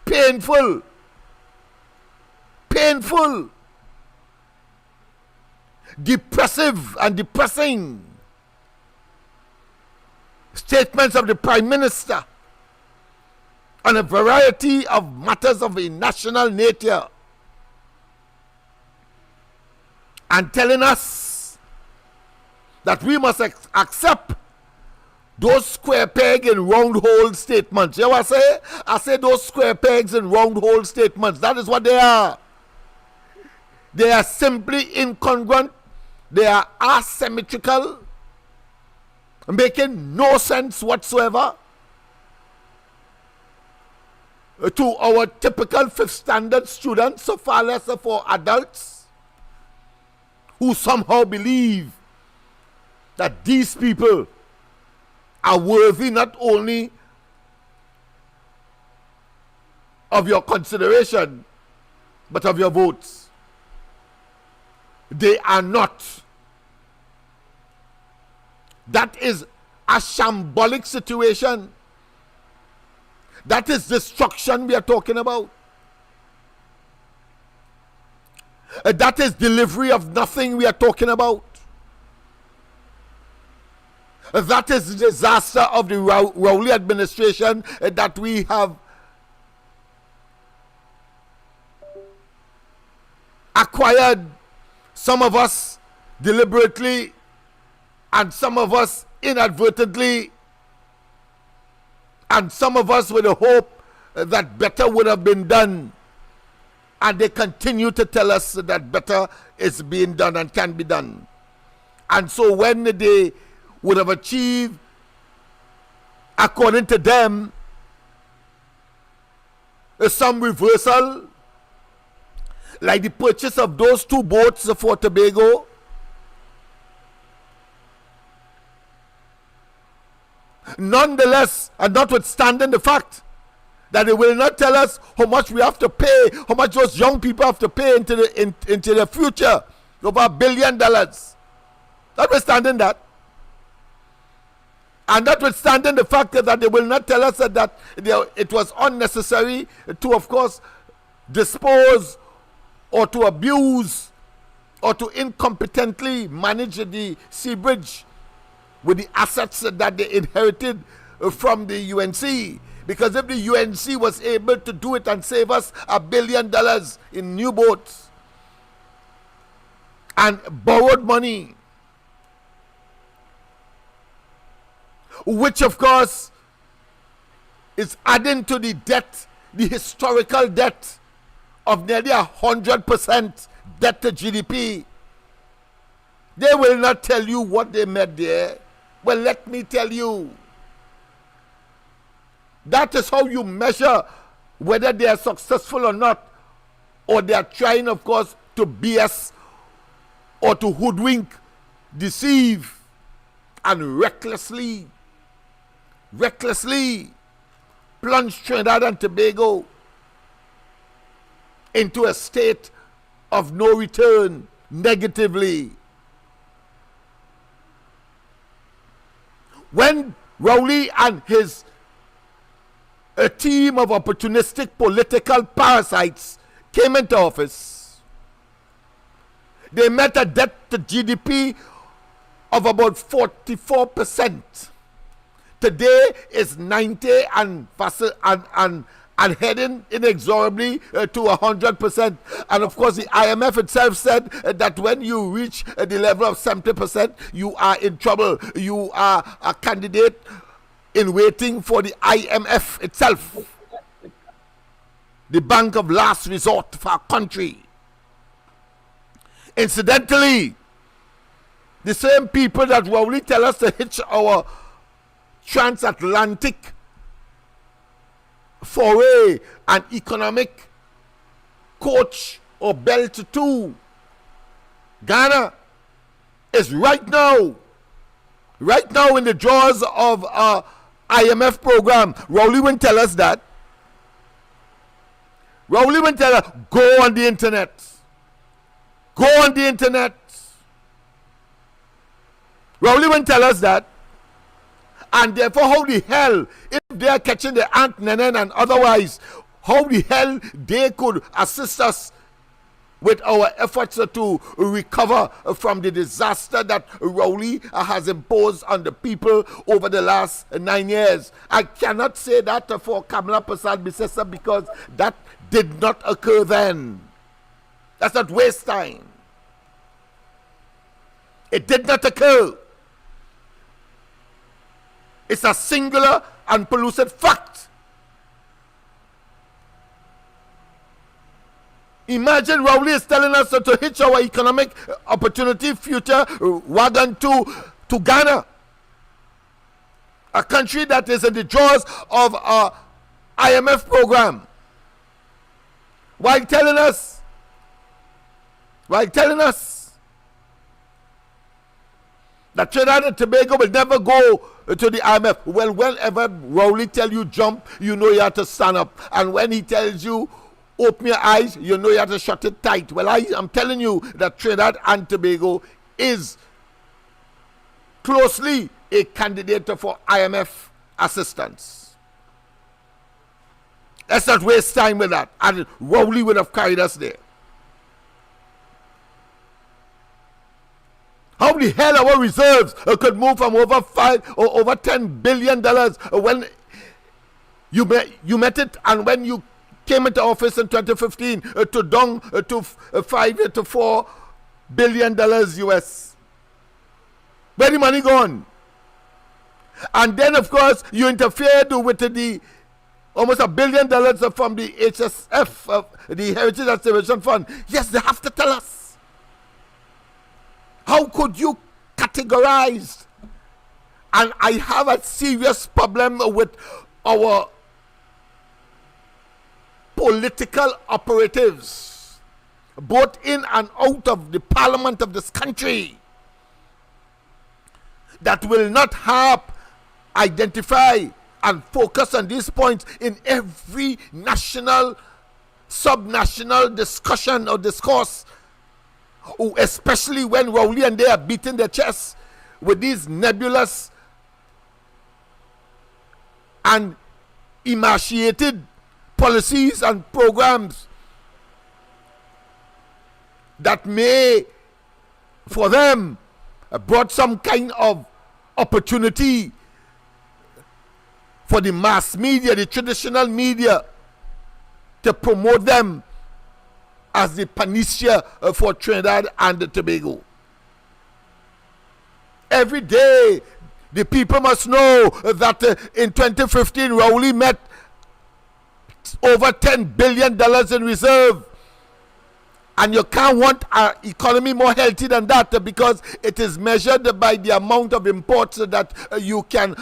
painful, depressive and depressing statements of the Prime Minister on a variety of matters of a national nature, and telling us that we must accept those square peg and round hole statements. You know what I say? I say those square pegs and round hole statements. That is what they are. They are simply incongruent. They are asymmetrical, making no sense whatsoever to our typical fifth standard students, so far less for adults who somehow believe that these people are worthy not only of your consideration but of your votes. They are not. That is a shambolic situation. That is destruction we are talking about. That is delivery of nothing we are talking about. That is the disaster of the Rowley administration that we have acquired, some of us deliberately and some of us inadvertently, and some of us with the hope that better would have been done. And they continue to tell us that better is being done and can be done. And so when they would have achieved, according to them, some reversal, like the purchase of those 2 boats for Tobago, nonetheless, and notwithstanding the fact that they will not tell us how much we have to pay, how much those young people have to pay into the future, over $1 billion. Notwithstanding that, and notwithstanding the fact that they will not tell us that it was unnecessary to, of course, dispose or to abuse or to incompetently manage the sea bridge with the assets that they inherited from the UNC. Because if the UNC was able to do it and save us $1 billion in new boats and borrowed money, which of course is adding to the debt, the historical debt of nearly 100% debt to GDP, they will not tell you what they made there. Well, let me tell you, that is how you measure whether they are successful or not, or they are trying, of course, to BS or to hoodwink, deceive, and recklessly plunge Trinidad and Tobago into a state of no return negatively. When Rowley and his a team of opportunistic political parasites came into office, they met a debt to GDP of about 44%. Today is 90 and heading inexorably to 100%. And of course, the IMF itself said that when you reach the level of 70%, you are in trouble. You are a candidate in waiting for the IMF itself, the bank of last resort for our country. Incidentally, the same people that Rowley tell us to hitch our transatlantic foray and economic coach or belt to Ghana is right now in the jaws of IMF program. Rowley won't tell us that. Rowley won't tell us, go on the internet Rowley won't tell us that. And therefore, how the hell, if they are catching the ant, nenen, and otherwise, how the hell they could assist us with our efforts to recover from the disaster that Rowley has imposed on the people over the last 9 years. I cannot say that for Kamala Prasad Bisesa because that did not occur then. That's not waste time. It did not occur. It's a singular and pellucid fact. Imagine Rowley is telling us to hitch our economic opportunity future wagon to Ghana, a country that is in the jaws of a IMF program. While telling us that Trinidad and Tobago will never go to the IMF. Well, whenever Rowley tell you jump, you know you have to stand up. And when he tells you open your eyes, you know you have to shut it tight. Well, I'm telling you that Trinidad and Tobago is closely a candidate for IMF assistance. Let's not waste time with that. And Rowley would have carried us there. How the hell our reserves could move from over $10 billion when you met it, and when you came into office in 2015 to down to $5 to $4 billion US. Where the money gone? And then of course you interfered with the almost $1 billion from the HSF, the Heritage Restoration Fund. Yes, they have to tell us. How could you categorize? And I have a serious problem with our political operatives, both in and out of the parliament of this country, that will not identify and focus on these points in every national, subnational discussion or discourse. Especially when Rowley and they are beating their chests with these nebulous and emaciated policies and programs that may, for them, brought some kind of opportunity for the mass media, the traditional media, to promote them as the panacea for Trinidad and Tobago. Every day, the people must know that in 2015, Rowley met over $10 billion in reserve. And you can't want our economy more healthy than that because it is measured by the amount of imports that you can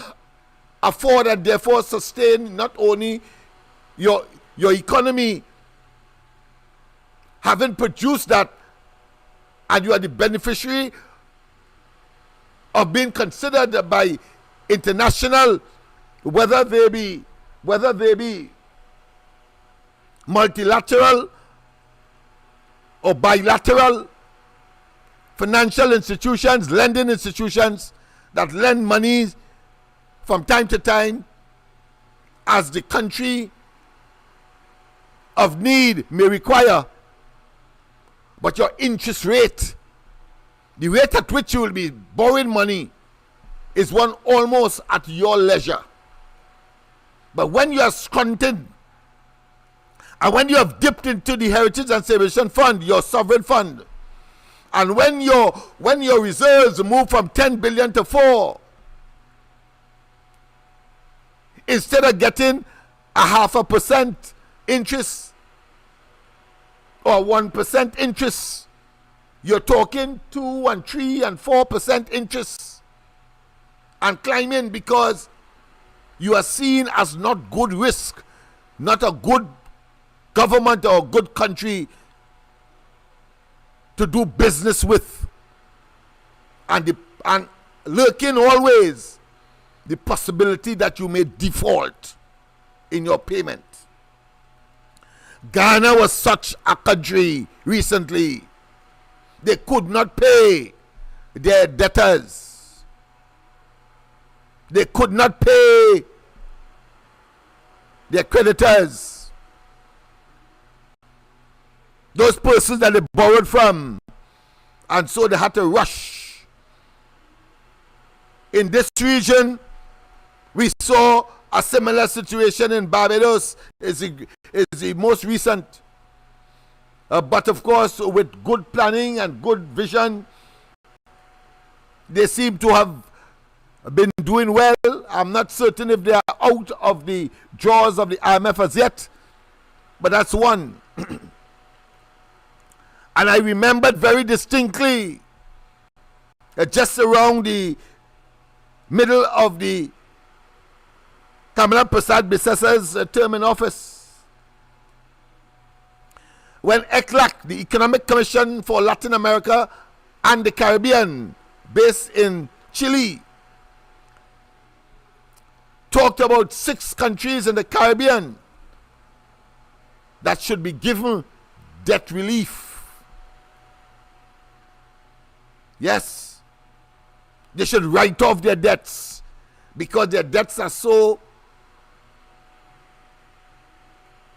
afford and therefore sustain not only your economy, having produced that, and you are the beneficiary of being considered by international, whether they be multilateral or bilateral financial institutions, lending institutions that lend money from time to time as the country of need may require. But your interest rate, the rate at which you will be borrowing money, is one almost at your leisure. But when you are scrunted, and when you have dipped into the Heritage and Salvation Fund, your sovereign fund, and when your reserves move from 10 billion to 4, instead of getting 0.5% interest or 1% interest, you're talking 2 and 3 and 4% interest and climbing because you are seen as not good risk, not a good government or a good country to do business with, and lurking always the possibility that you may default in your payment. Ghana was such a country recently. They could not pay their debtors. They could not pay their creditors, those persons that they borrowed from, and so they had to rush. In this region, we saw a similar situation in Barbados. Is the most recent. But of course, with good planning and good vision, they seem to have been doing well. I'm not certain if they are out of the jaws of the IMF as yet, but that's one. And I remembered very distinctly just around the middle of the Kamala Prasad Bissasa's term in office, when ECLAC, the Economic Commission for Latin America and the Caribbean, based in Chile, talked about 6 countries in the Caribbean that should be given debt relief. Yes, they should write off their debts because their debts are so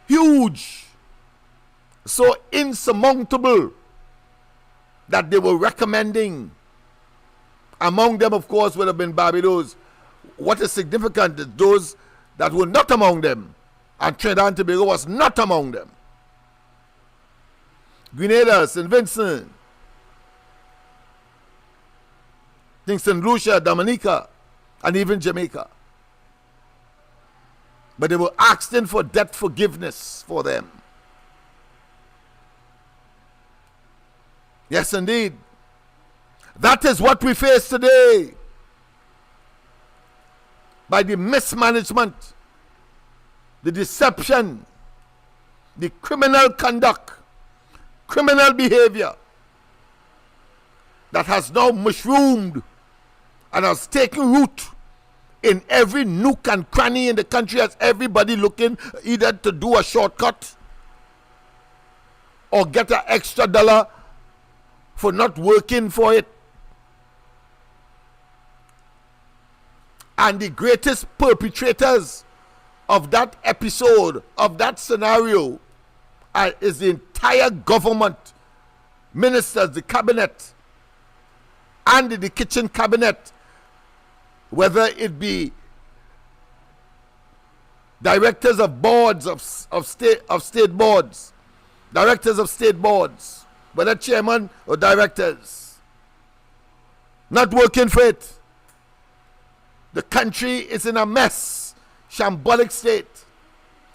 huge, so insurmountable, that they were recommending. Among them, of course, would have been Barbados. What is significant is those that were not among them, and Trinidad and Tobago was not among them. Grenada, St. Vincent, St. Lucia, Dominica, and even Jamaica. But they were asking for debt forgiveness for them. Yes, indeed. That is what we face today. By the mismanagement, the deception, the criminal conduct, criminal behavior that has now mushroomed and has taken root in every nook and cranny in the country, as everybody looking either to do a shortcut or get an extra dollar for not working for it. And the greatest perpetrators of that episode, of that scenario, is the entire government, ministers, the cabinet, and the kitchen cabinet, whether it be directors of boards of state boards, directors of state boards, whether chairman or directors, not working for it. The country is in a mess, shambolic state.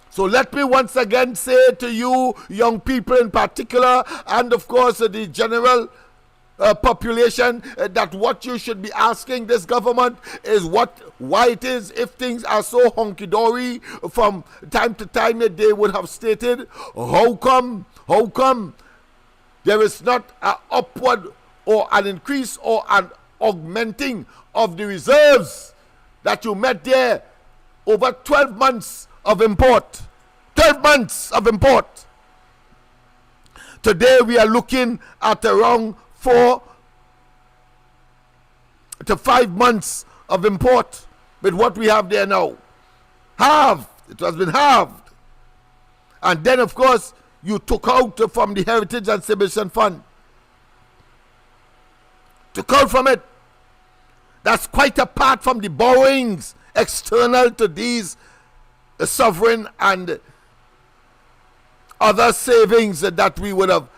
So let me once again say to you, young people in particular, and of course the general population, that what you should be asking this government is why it is, if things are so hunky-dory from time to time, that they would have stated, how come there is not an upward or an increase or an augmenting of the reserves that you met there over 12 months of import. 12 months of import. Today we are looking at around 4 to 5 months of import with what we have there now. Halved. It has been halved. And then, of course, you took out from the Heritage and Civilization Fund. Took out from it. That's quite apart from the borrowings external to these sovereign and other savings that we would have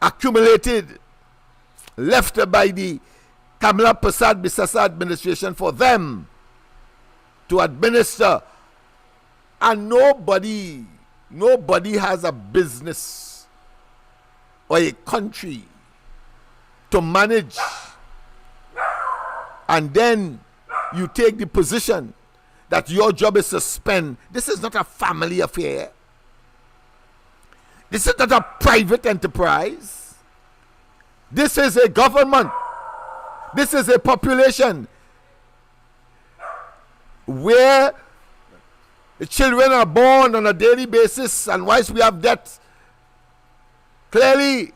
accumulated, left by the Kamala Prasad Bissasa administration for them to administer. And nobody has a business or a country to manage, and then you take the position that your job is to spend. This is not a family affair. This is not a private enterprise. This is a government. This is a population where children are born on a daily basis, and whilst we have debt, clearly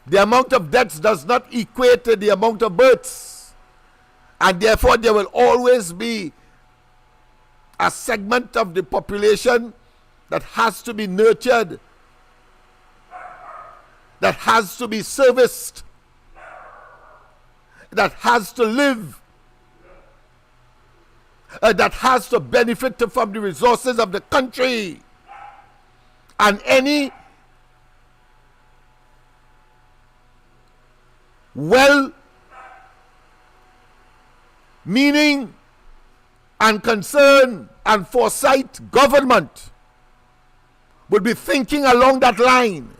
the amount of debts does not equate to the amount of births. And therefore, there will always be a segment of the population that has to be nurtured, that has to be serviced, that has to live, that has to benefit from the resources of the country. And any well-meaning and concern and foresight government will be thinking along that line.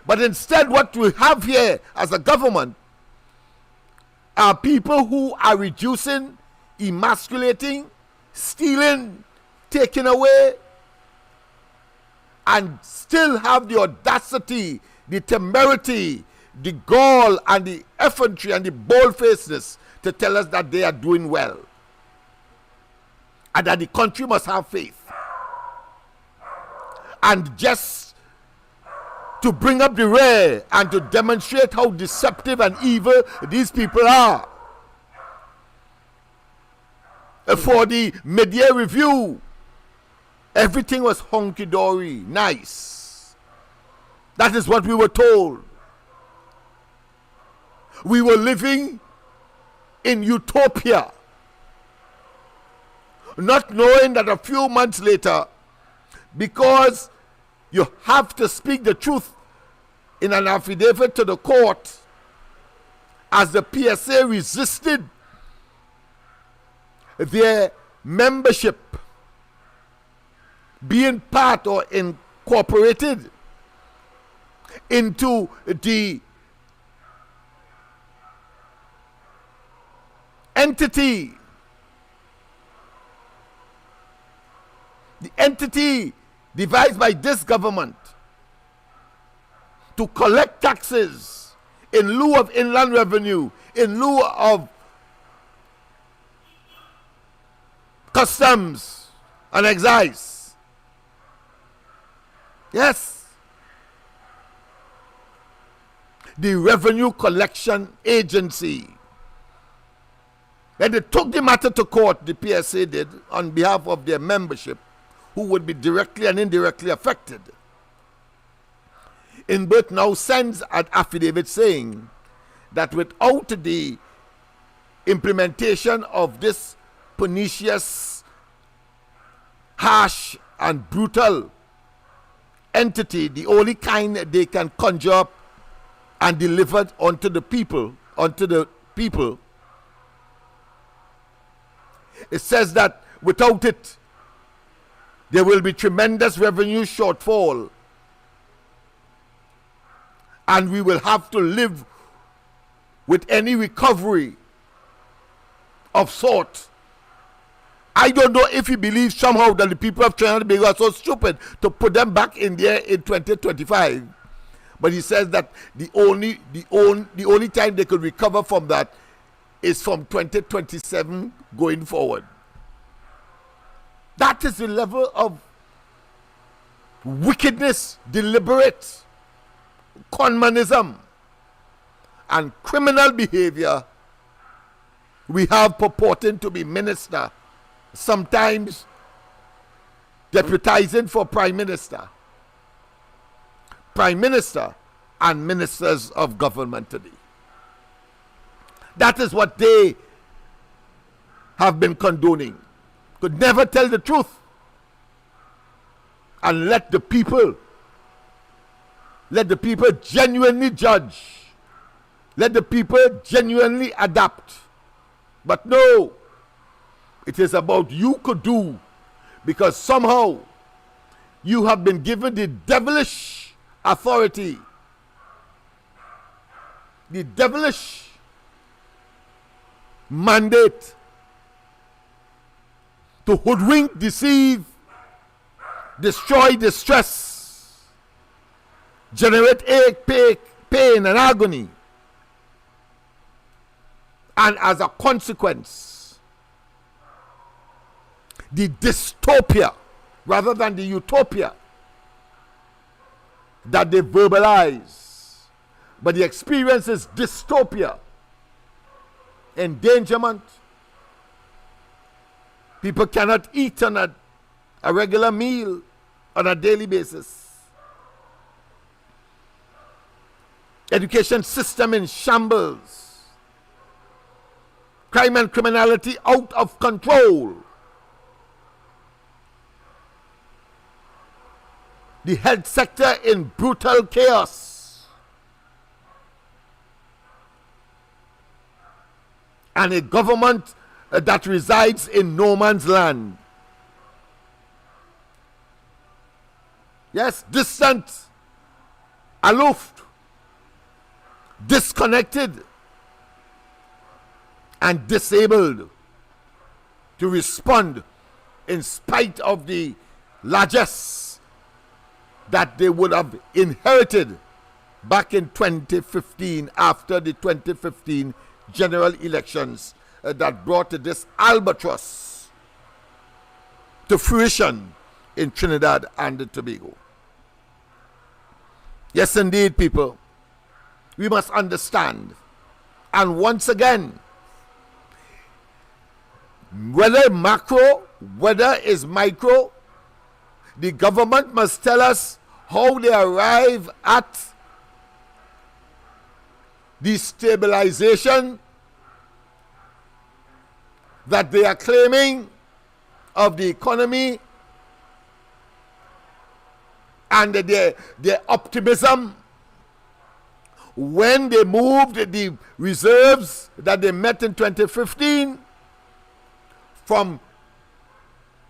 But instead, what we have here as a government are people who are reducing, emasculating, stealing, taking away, and still have the audacity, the temerity, the gall, and the effrontery, and the bold-facedness to tell us that they are doing well. And that the country must have faith. And just to bring up the rear and to demonstrate how deceptive and evil these people are. For the mid-year review, everything was hunky-dory, nice. That is what we were told. We were living in utopia, not knowing that a few months later, because you have to speak the truth in an affidavit to the court, as the PSA resisted their membership being part or incorporated into the entity, devised by this government to collect taxes in lieu of inland revenue, in lieu of customs and excise. Yes. The Revenue Collection Agency. Then they took the matter to court, the PSA did, on behalf of their membership, who would be directly and indirectly affected. Inbert now sends an affidavit saying that without the implementation of this pernicious, harsh, and brutal entity, the only kind they can conjure up and deliver unto the people, it says that without it, there will be tremendous revenue shortfall, and we will have to live with any recovery of sort. I don't know if he believes somehow that the people of Trinidad and Tobago are so stupid to put them back in there in 2025. But he says that the only time they could recover from that is from 2027 going forward. That is the level of wickedness, deliberate conmanism, and criminal behavior we have purporting to be minister, sometimes deputizing for prime minister and ministers of government today. That is what they have been condoning. Could never tell the truth and let the people genuinely judge. Let the people genuinely adapt. But no, it is about you could do, because somehow you have been given the devilish authority, the devilish mandate to hoodwink, deceive, destroy, distress, generate ache, pain, and agony. And as a consequence, the dystopia rather than the utopia that they verbalize, but the experience is dystopia. endangerment. People cannot eat on a regular meal on a daily basis. Education system in shambles. Crime and criminality out of control. The health sector in brutal chaos. And a government that resides in no man's land. Yes, distant, aloof, disconnected, and disabled to respond in spite of the largesse that they would have inherited back in 2015 after the 2015 general elections that brought this albatross to fruition in Trinidad and Tobago. Yes, indeed, people, we must understand. And once again, whether macro, whether is micro, the government must tell us how they arrive at the stabilization that they are claiming of the economy and their optimism when they moved the reserves that they met in 2015 from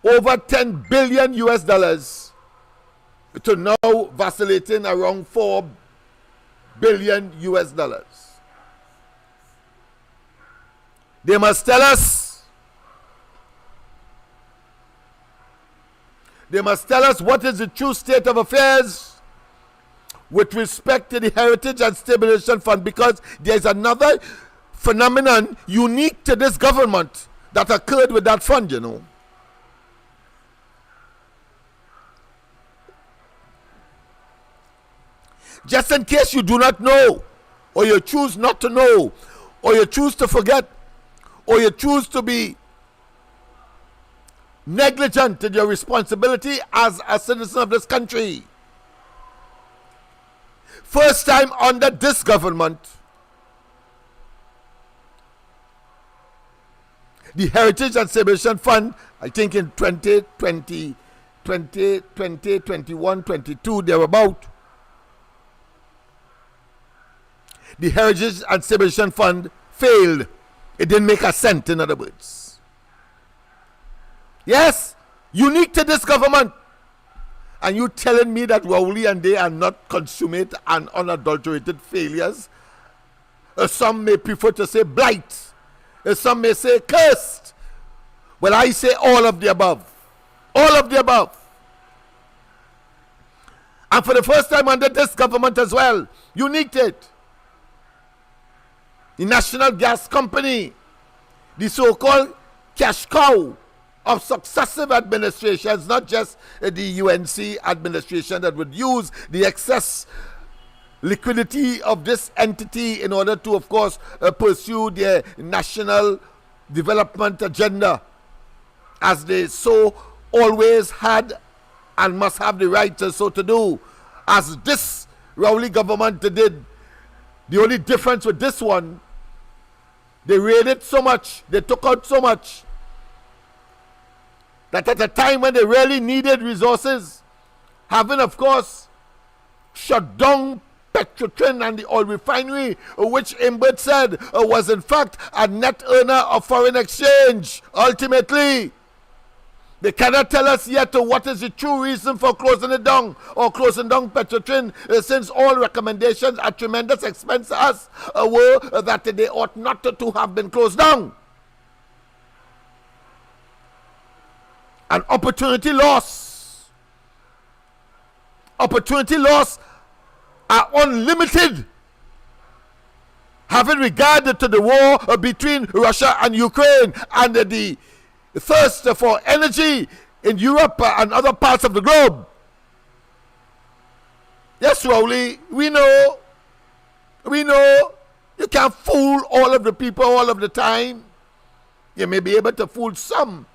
over $10 billion to now vacillating around $4 billion. They must tell us. They must tell us what is the true state of affairs with respect to the Heritage and Stabilization Fund, because there is another phenomenon unique to this government that occurred with that fund, you know. Just in case you do not know, or you choose not to know, or you choose to forget, or you choose to be negligent in your responsibility as a citizen of this country. First time under this government, the Heritage and Stabilization Fund, I think in 2020, 21, 22, thereabout, the Heritage and Stabilization Fund failed. It didn't make a cent, in other words. Yes, unique to this government. And you telling me that Rowley and they are not consummate and unadulterated failures? Some may prefer to say blight. Some may say cursed. Well, I say all of the above. All of the above. And for the first time under this government as well, unique to it. The National Gas Company, the so-called cash cow of successive administrations, not just the UNC administration that would use the excess liquidity of this entity in order to, of course, pursue their national development agenda, as they so always had and must have the right to so to do, as this Rowley government did. The only difference with this one, they raided so much, they took out so much, that at a time when they really needed resources, having, of course, shut down Petrotrin and the oil refinery, which Imbert said was in fact a net earner of foreign exchange. Ultimately, they cannot tell us yet what is the true reason for closing it down or closing down Petrotrin, since all recommendations at tremendous expense to us were that they ought not to have been closed down. An opportunity loss. Opportunity loss are unlimited, having regard to the war between Russia and Ukraine and the thirst for energy in Europe and other parts of the globe. Yes, Rowley, we know. You can't fool all of the people all of the time. You may be able to fool some.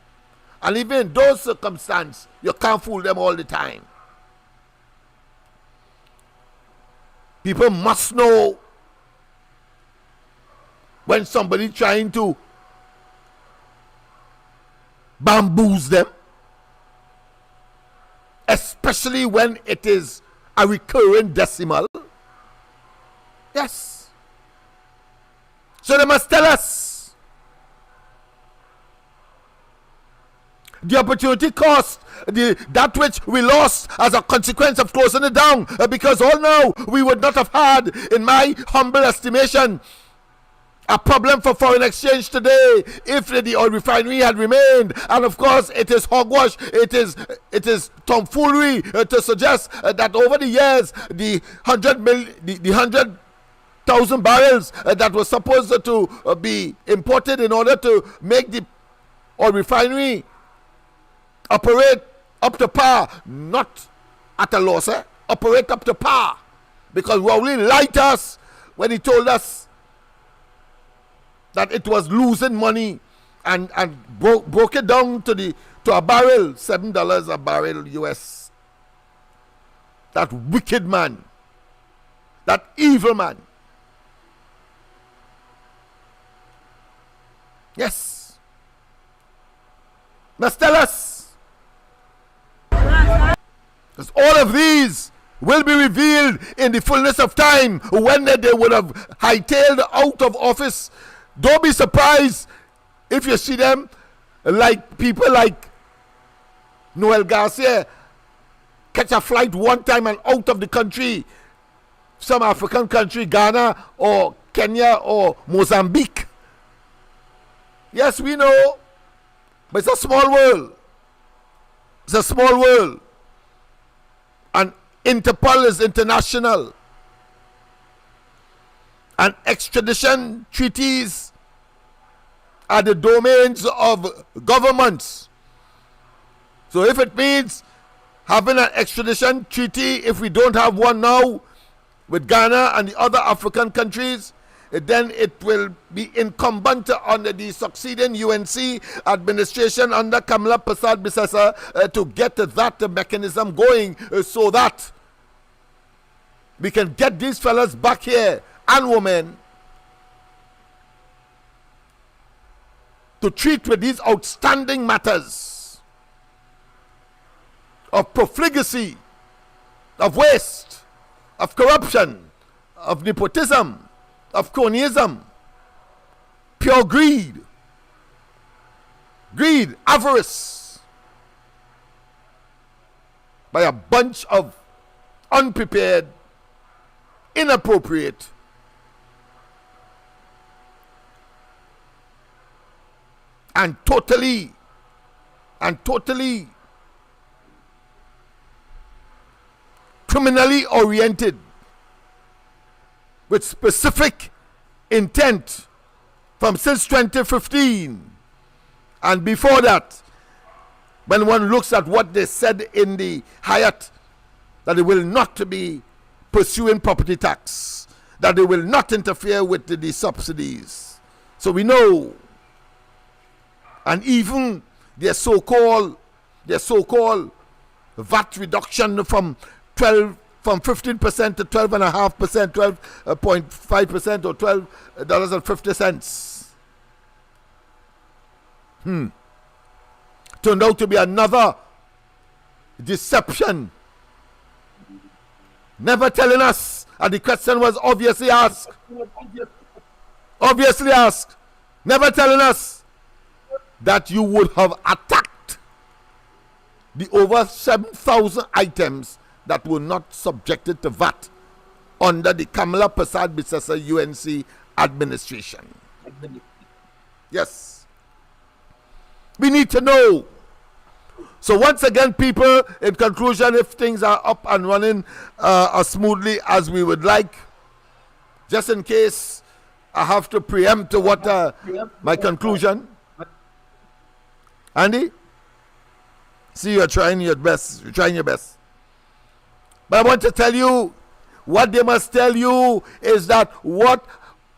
And even in those circumstances, you can't fool them all the time. People must know when somebody trying to bamboozle them, especially when it is a recurring decimal. Yes. So they must tell us. The opportunity cost, that which we lost as a consequence of closing it down, because all now we would not have had, in my humble estimation, a problem for foreign exchange today if the oil refinery had remained. And of course, it is hogwash, it is tomfoolery to suggest that over the years, the 100,000 barrels that were supposed to be imported in order to make the oil refinery operate up to par, not at a loss, operate up to par, because Rowley lied to us when he told us that it was losing money and broke it down to a barrel, $7 a barrel US. That wicked man, that evil man. Yes. Must tell us. Because all of these will be revealed in the fullness of time when they would have hightailed out of office. Don't be surprised if you see them like people like Noel Garcia catch a flight one time and out of the country, some African country, Ghana or Kenya or Mozambique. Yes, we know, but it's a small world. It's a small world. And Interpol is international. And extradition treaties are the domains of governments. So if it means having an extradition treaty, if we don't have one now with Ghana and the other African countries, then it will be incumbent on the succeeding UNC administration under Kamala Persad-Bissessar to get that mechanism going so that we can get these fellas back here and women to treat with these outstanding matters of profligacy, of waste, of corruption, of nepotism, of cronyism, pure greed, avarice, by a bunch of unprepared, inappropriate, and totally criminally oriented, with specific intent from since 2015 and before that, when one looks at what they said in the Hyatt, that they will not be pursuing property tax, that they will not interfere with the subsidies. So we know, and even their so-called VAT reduction from 15% to 12.5%, 12.5% or $12.50. Turned out to be another deception. Never telling us, and the question was obviously asked, never telling us that you would have attacked the over 7,000 items that were not subjected to VAT under the Kamala Persad-Bissessar UNC administration. Yes. We need to know. So once again, people, in conclusion, if things are up and running as smoothly as we would like, just in case I have to preempt what my conclusion. Andy? See, you're trying your best. You're trying your best. But I want to tell you, what they must tell you is that what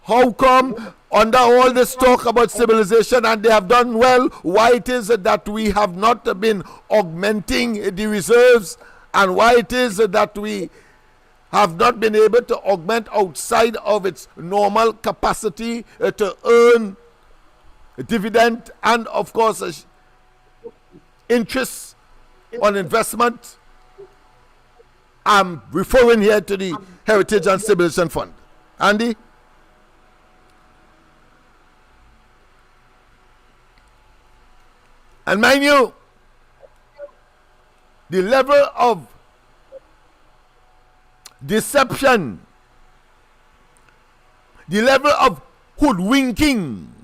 how come under all this talk about civilization and they have done well, why it is that we have not been augmenting the reserves, and why it is that we have not been able to augment outside of its normal capacity to earn dividend and of course interest on investment. I'm referring here to the Heritage and Civilization Fund. Andy? And mind you, the level of deception, the level of hoodwinking,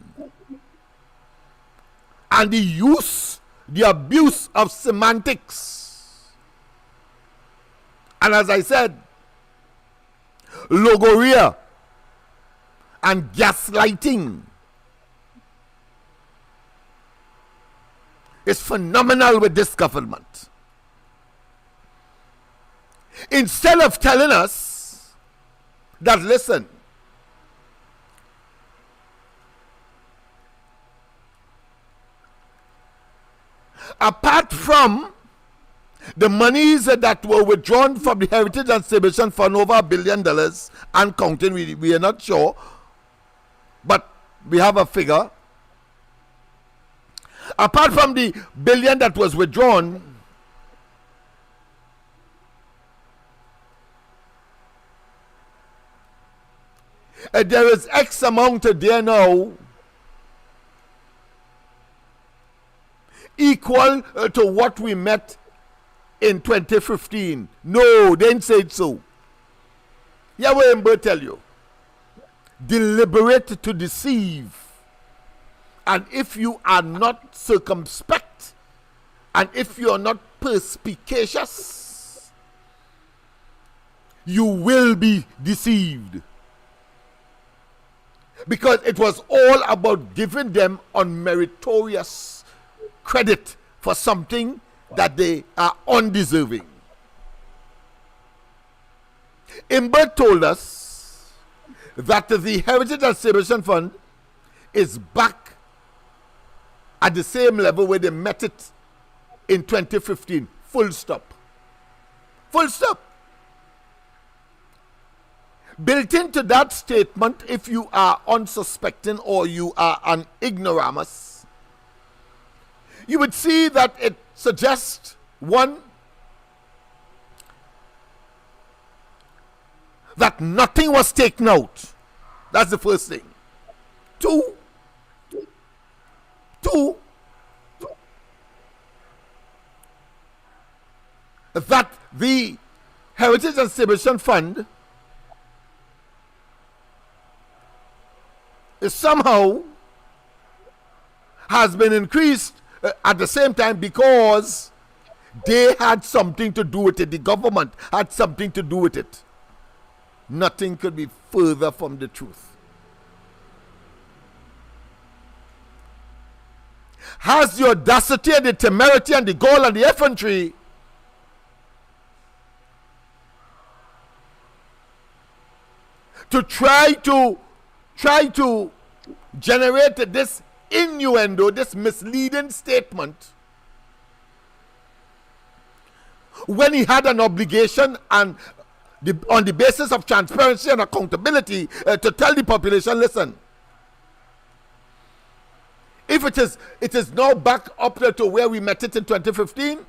and the abuse of semantics, and as I said, logoria and gaslighting is phenomenal with this government. Instead of telling us that, listen, apart from the monies that were withdrawn from the Heritage and Civilization Fund, over $1 billion and counting, we are not sure, but we have a figure. Apart from the billion that was withdrawn, there is X amount there now equal to what we met in 2015. No, they didn't say it so. Yeah, what I'm tell you. Deliberate to deceive. And if you are not circumspect, and if you are not perspicacious, you will be deceived. Because it was all about giving them unmeritorious credit for something that they are undeserving. Imbert told us that the Heritage and Civilization Fund is back at the same level where they met it in 2015. Full stop. Full stop. Built into that statement, if you are unsuspecting or you are an ignoramus, you would see that it suggests, one, that nothing was taken out. That's the first thing. Two, that the Heritage and Civilization Fund somehow has been increased at the same time because they had something to do with it. The government had something to do with it. Nothing could be further from the truth. Has the audacity and the temerity and the gall and the effrontery to try to generate this innuendo, this misleading statement, when he had an obligation and on the basis of transparency and accountability to tell the population, listen, if it is now back up to where we met it in 2015,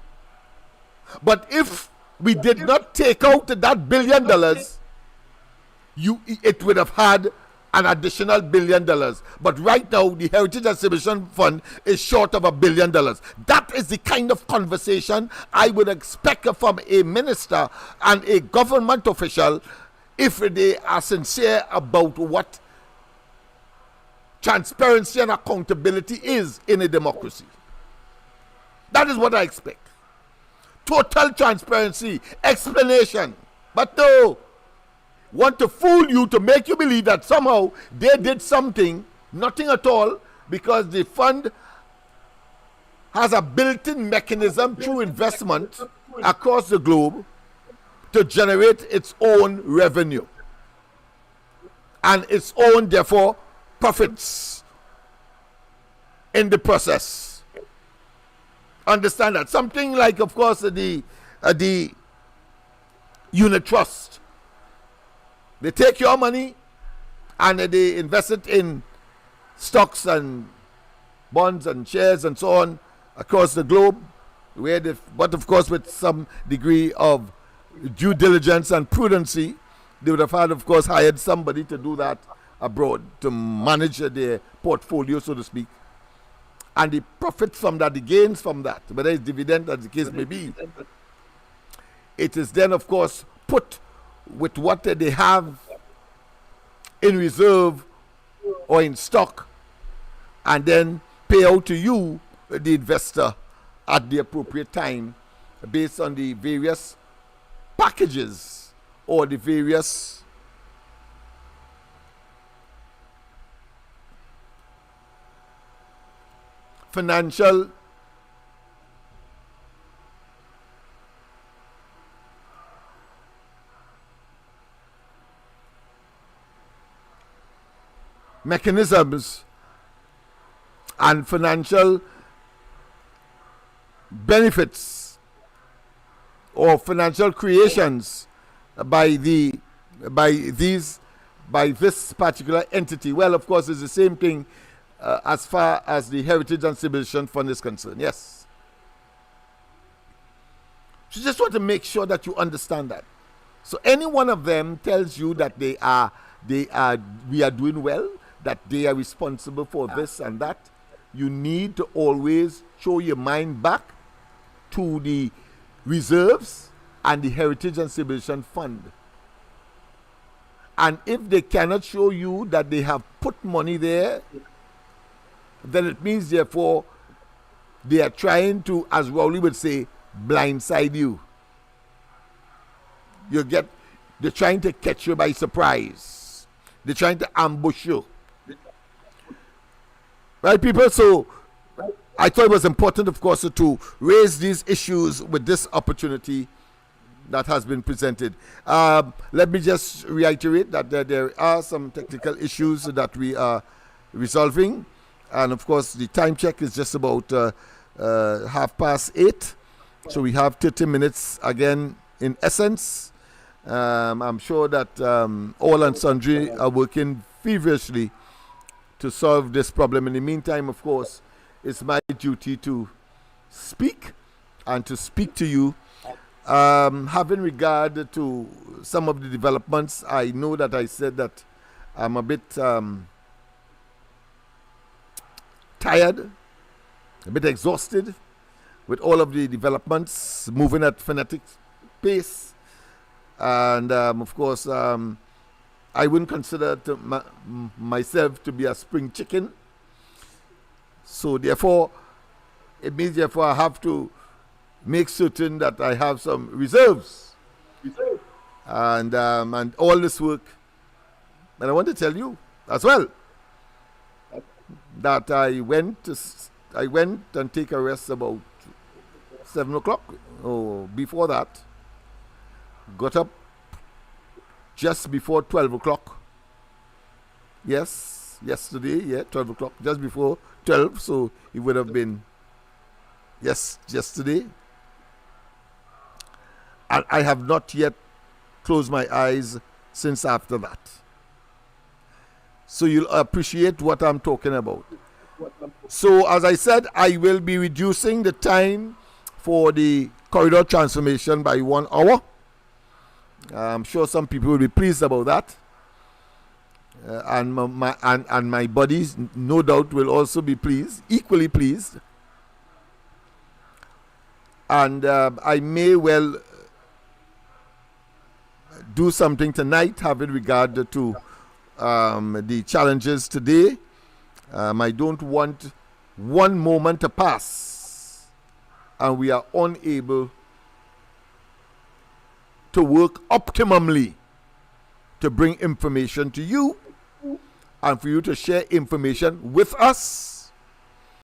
but if we did not take out that $1 billion, it would have had an additional $1 billion. But right now, the Heritage and Civilization Fund is short of $1 billion. That is the kind of conversation I would expect from a minister and a government official if they are sincere about what transparency and accountability is in a democracy. That is what I expect. Total transparency, explanation. But no, want to fool you to make you believe that somehow they did something, nothing at all, because the fund has a built-in mechanism through investment across the globe to generate its own revenue. and its own, therefore, profits in the process. Understand that. Something like, of course, the unit trust. They take your money and they invest it in stocks and bonds and shares and so on across the globe, but of course with some degree of due diligence and prudency, they would have had, of course, hired somebody to do that abroad, to manage their portfolio, so to speak. And the profits from that, the gains from that, whether it's dividend as the case may be, it is then, of course, put with what they have in reserve or in stock, and then pay out to you, the investor, at the appropriate time based on the various packages or the various financial mechanisms and financial benefits or financial creations by this particular entity. Well, of course, it's the same thing as far as the Heritage and Civilization Fund is concerned. Yes. So just want to make sure that you understand that. So any one of them tells you that we are doing well, that they are responsible for this and that, you need to always show your mind back to the reserves and the Heritage and Civilization Fund. And if they cannot show you that they have put money there, then it means, therefore, they are trying to, as Rowley would say, blindside you. They're trying to catch you by surprise. They're trying to ambush you. Right, people? So I thought it was important, of course, to raise these issues with this opportunity that has been presented. Let me just reiterate that there are some technical issues that we are resolving. And, of course, the time check is just about 8:30. So we have 30 minutes again in essence. I'm sure that all and sundry are working feverishly to solve this problem. In the meantime, of course, it's my duty to speak and to speak to you. Having regard to some of the developments, I know that I said that I'm a bit tired, a bit exhausted with all of the developments moving at frenetic pace. And, of course, I wouldn't consider myself to be a spring chicken. So, therefore, it means, therefore, I have to make certain that I have some reserves. And all this work. And I want to tell you as well that I went and take a rest about 7 o'clock or before that. Got up just before 12 o'clock. Yes, yesterday, 12 o'clock, just before 12. So it would have been, yesterday. And I have not yet closed my eyes since after that. So you'll appreciate what I'm talking about. So as I said, I will be reducing the time for the corridor transformation by 1 hour. I'm sure some people will be pleased about that. And my body, no doubt, will also be pleased, equally pleased. And I may well do something tonight having regard to the challenges today. I don't want one moment to pass and we are unable to work optimally to bring information to you and for you to share information with us